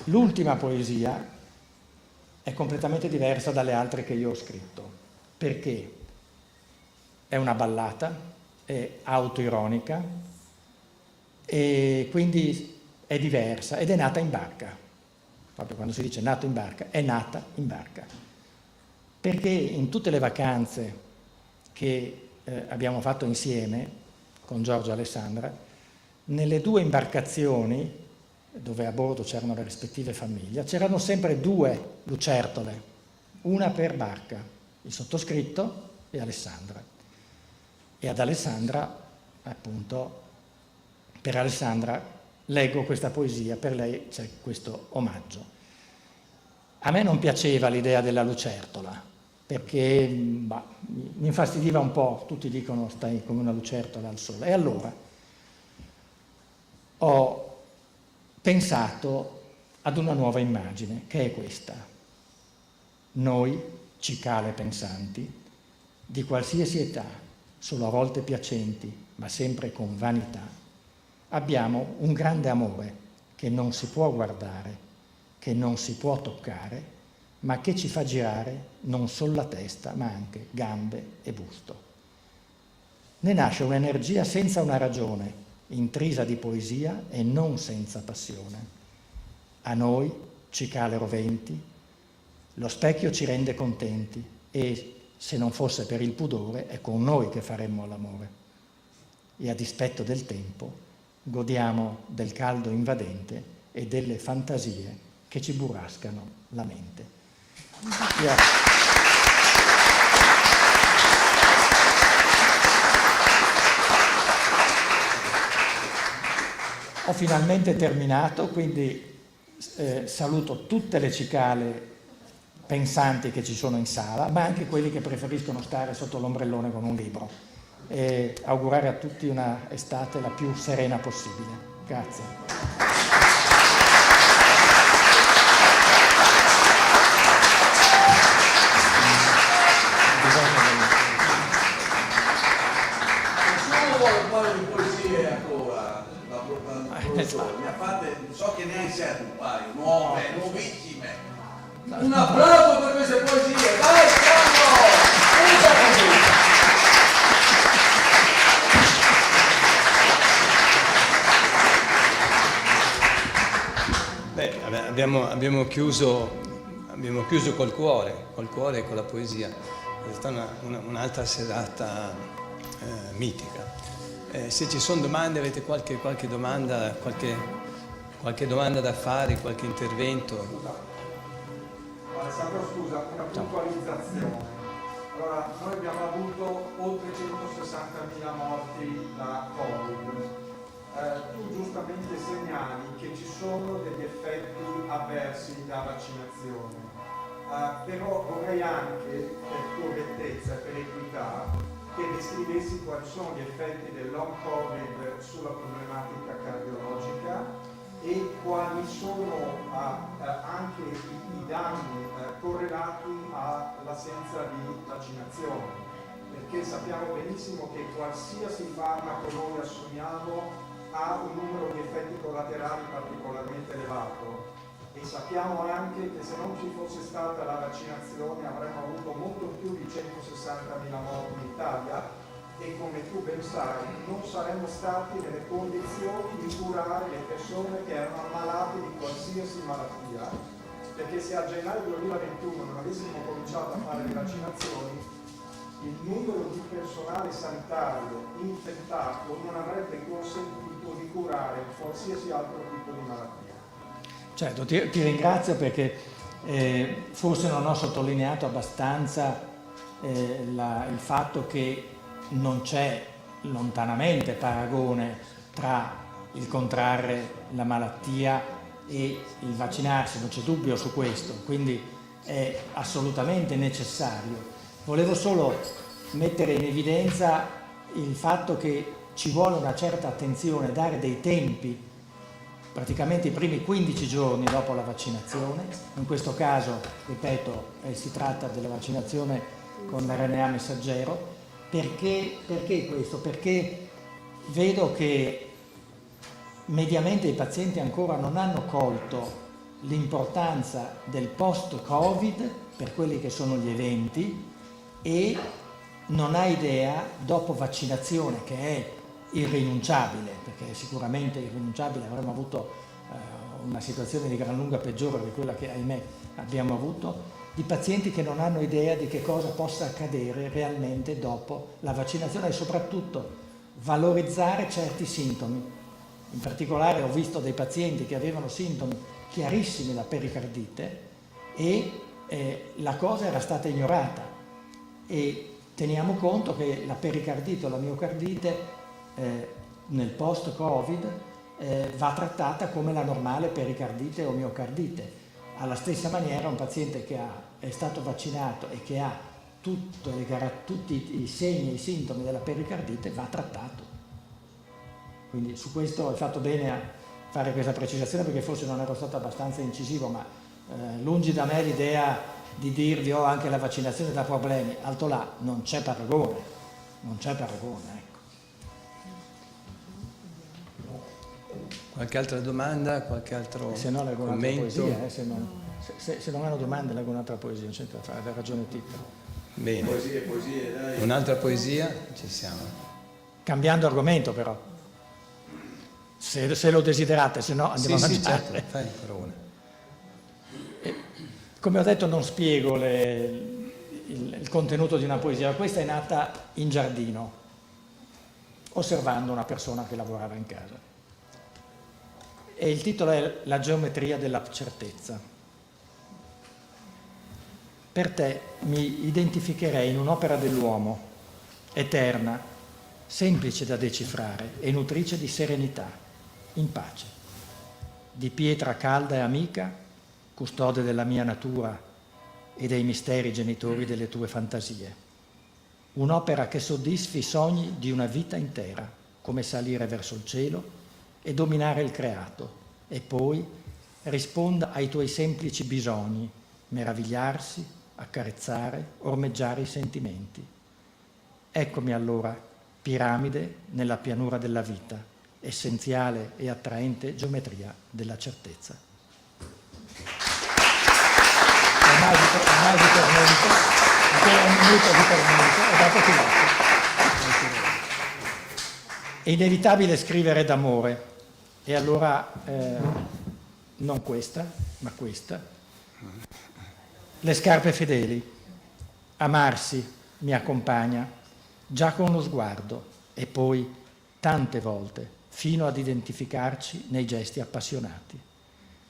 L'ultima poesia è completamente diversa dalle altre che io ho scritto, perché è una ballata, è autoironica e quindi è diversa ed è nata in barca. Proprio quando si dice nato in barca, è nata in barca. Perché in tutte le vacanze che abbiamo fatto insieme con Giorgio e Alessandra, nelle 2 imbarcazioni dove a bordo c'erano le rispettive famiglie, c'erano sempre 2 lucertole, una per barca, il sottoscritto e Alessandra. E ad Alessandra, appunto, per Alessandra leggo questa poesia, per lei c'è questo omaggio. A me non piaceva l'idea della lucertola, perché mi infastidiva un po', tutti dicono stai come una lucertola al sole. E allora ho pensato ad una nuova immagine, che è questa. Noi, cicale pensanti, di qualsiasi età, solo a volte piacenti, ma sempre con vanità, abbiamo un grande amore che non si può guardare, che non si può toccare, ma che ci fa girare non solo la testa, ma anche gambe e busto. Ne nasce un'energia senza una ragione, intrisa di poesia e non senza passione. A noi, cicale roventi, lo specchio ci rende contenti e, se non fosse per il pudore, è con noi che faremmo l'amore. E a dispetto del tempo, godiamo del caldo invadente e delle fantasie che ci burrascano la mente. Grazie. Ho finalmente terminato, quindi saluto tutte le cicale pensanti che ci sono in sala, ma anche quelli che preferiscono stare sotto l'ombrellone con un libro. E augurare a tutti una estate la più serena possibile. Grazie. Ne ha fatte, so che ne hai 7 un paio, nuove, nuovissime. Un applauso per queste poesie, dai, bravo! Abbiamo chiuso col cuore e con la poesia. È stata un'altra serata mitica. Se ci sono domande, avete qualche domanda, qualche domanda da fare, qualche intervento? Alessandro, scusa, una puntualizzazione. Allora, noi abbiamo avuto oltre 160.000 morti da Covid. Tu giustamente segnali che ci sono degli effetti avversi da vaccinazione, però vorrei anche, per correttezza e per equità, che descrivessi quali sono gli effetti del long Covid sulla problematica cardiologica e quali sono anche i danni correlati all'assenza di vaccinazione, perché sappiamo benissimo che qualsiasi farmaco noi assumiamo ha un numero di effetti collaterali particolarmente elevato e sappiamo anche che se non ci fosse stata la vaccinazione avremmo avuto molto più di 160.000 morti in Italia e, come tu ben sai, non saremmo stati nelle condizioni di curare le persone che erano ammalate di qualsiasi malattia, perché se a gennaio 2021 non avessimo cominciato a fare le vaccinazioni, il numero di personale sanitario infettato non avrebbe consentito di curare qualsiasi altro tipo di malattia. Certo, ti ringrazio perché forse non ho sottolineato abbastanza il fatto che non c'è lontanamente paragone tra il contrarre la malattia e il vaccinarsi, non c'è dubbio su questo, quindi è assolutamente necessario. Volevo solo mettere in evidenza il fatto che ci vuole una certa attenzione, dare dei tempi, praticamente i primi 15 giorni dopo la vaccinazione. In questo caso, ripeto, si tratta della vaccinazione con l'RNA messaggero. Perché questo? Perché vedo che mediamente i pazienti ancora non hanno colto l'importanza del post-Covid per quelli che sono gli eventi e non ha idea, dopo vaccinazione, che è irrinunciabile, perché sicuramente irrinunciabile, avremmo avuto una situazione di gran lunga peggiore di quella che, ahimè, abbiamo avuto, di pazienti che non hanno idea di che cosa possa accadere realmente dopo la vaccinazione e soprattutto valorizzare certi sintomi. In particolare ho visto dei pazienti che avevano sintomi chiarissimi da pericardite e la cosa era stata ignorata. E teniamo conto che la pericardite o la miocardite nel post-Covid va trattata come la normale pericardite o miocardite. Alla stessa maniera un paziente che è stato vaccinato e che ha tutti i segni e i sintomi della pericardite va trattato. Quindi su questo hai fatto bene a fare questa precisazione, perché forse non ero stato abbastanza incisivo, ma lungi da me l'idea di dirvi anche la vaccinazione dà problemi. Alto là, non c'è paragone, ecco. Qualche altra domanda, qualche altro se no leggo commento? Un'altra poesia, se non hanno domande leggo un'altra poesia, non c'è niente da fare, ha ragione Tito. Bene. Poesie, dai. Un'altra poesia? Ci siamo. Cambiando argomento però, se lo desiderate, se no andiamo a mangiare. Certo, fai ancora una. Come ho detto non spiego il contenuto di una poesia, questa è nata in giardino, osservando una persona che lavorava in casa. E il titolo è La geometria della certezza. Per te mi identificherei in un'opera dell'uomo, eterna, semplice da decifrare e nutrice di serenità, in pace, di pietra calda e amica, custode della mia natura e dei misteri genitori delle tue fantasie. Un'opera che soddisfi i sogni di una vita intera, come salire verso il cielo e dominare il creato, e poi risponda ai tuoi semplici bisogni, meravigliarsi, accarezzare, ormeggiare i sentimenti. Eccomi allora, piramide nella pianura della vita, essenziale e attraente geometria della certezza. ormai vi tormento, ancora un minuto vi tormento e dopo ti lascio. È inevitabile scrivere d'amore, e allora non questa, ma questa. Le scarpe fedeli. Amarsi mi accompagna, già con lo sguardo, e poi tante volte, fino ad identificarci nei gesti appassionati.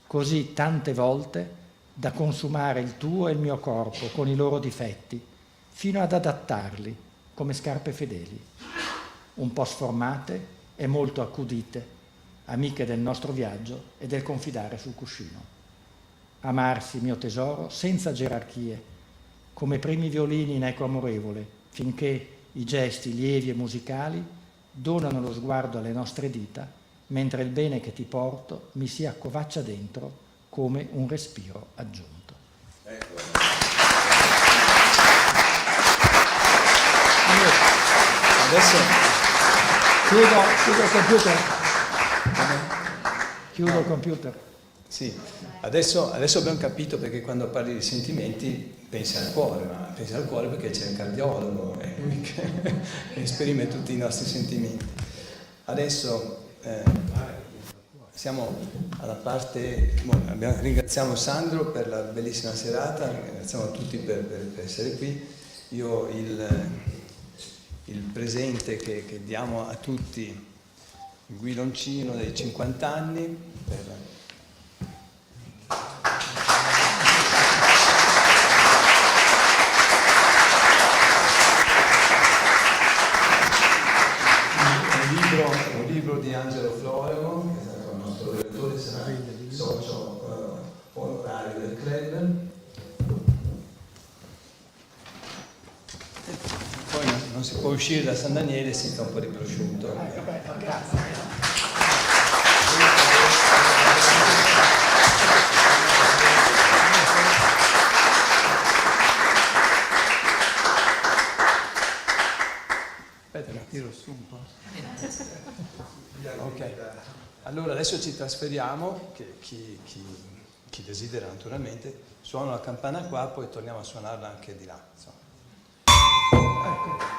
Così tante volte da consumare il tuo e il mio corpo con i loro difetti, fino ad adattarli come scarpe fedeli, un po' sformate e molto accudite, amiche del nostro viaggio e del confidare sul cuscino. Amarsi, mio tesoro, senza gerarchie, come primi violini in eco amorevole, finché i gesti lievi e musicali donano lo sguardo alle nostre dita, mentre il bene che ti porto mi si accovaccia dentro come un respiro aggiunto. Adesso Chiudo il computer. Chiudo il computer. sì, adesso abbiamo capito perché quando parli di sentimenti pensi al cuore, ma pensi al cuore perché c'è il cardiologo che esprime tutti i nostri sentimenti. Adesso siamo alla parte, ringraziamo Sandro per la bellissima serata, ringraziamo tutti per essere qui. Io il presente che diamo a tutti, il guidoncino dei 50 anni, un libro di Angelo Florego, che è stato il nostro direttore, sarà socio onorario del club. Poi non si può uscire da San Daniele senza un po' di prosciutto. Grazie. Aspetta, la tiro su un po'. Ok, allora adesso ci trasferiamo, che chi desidera naturalmente, suona la campana qua, poi torniamo a suonarla anche di là. Insomma. Ecco.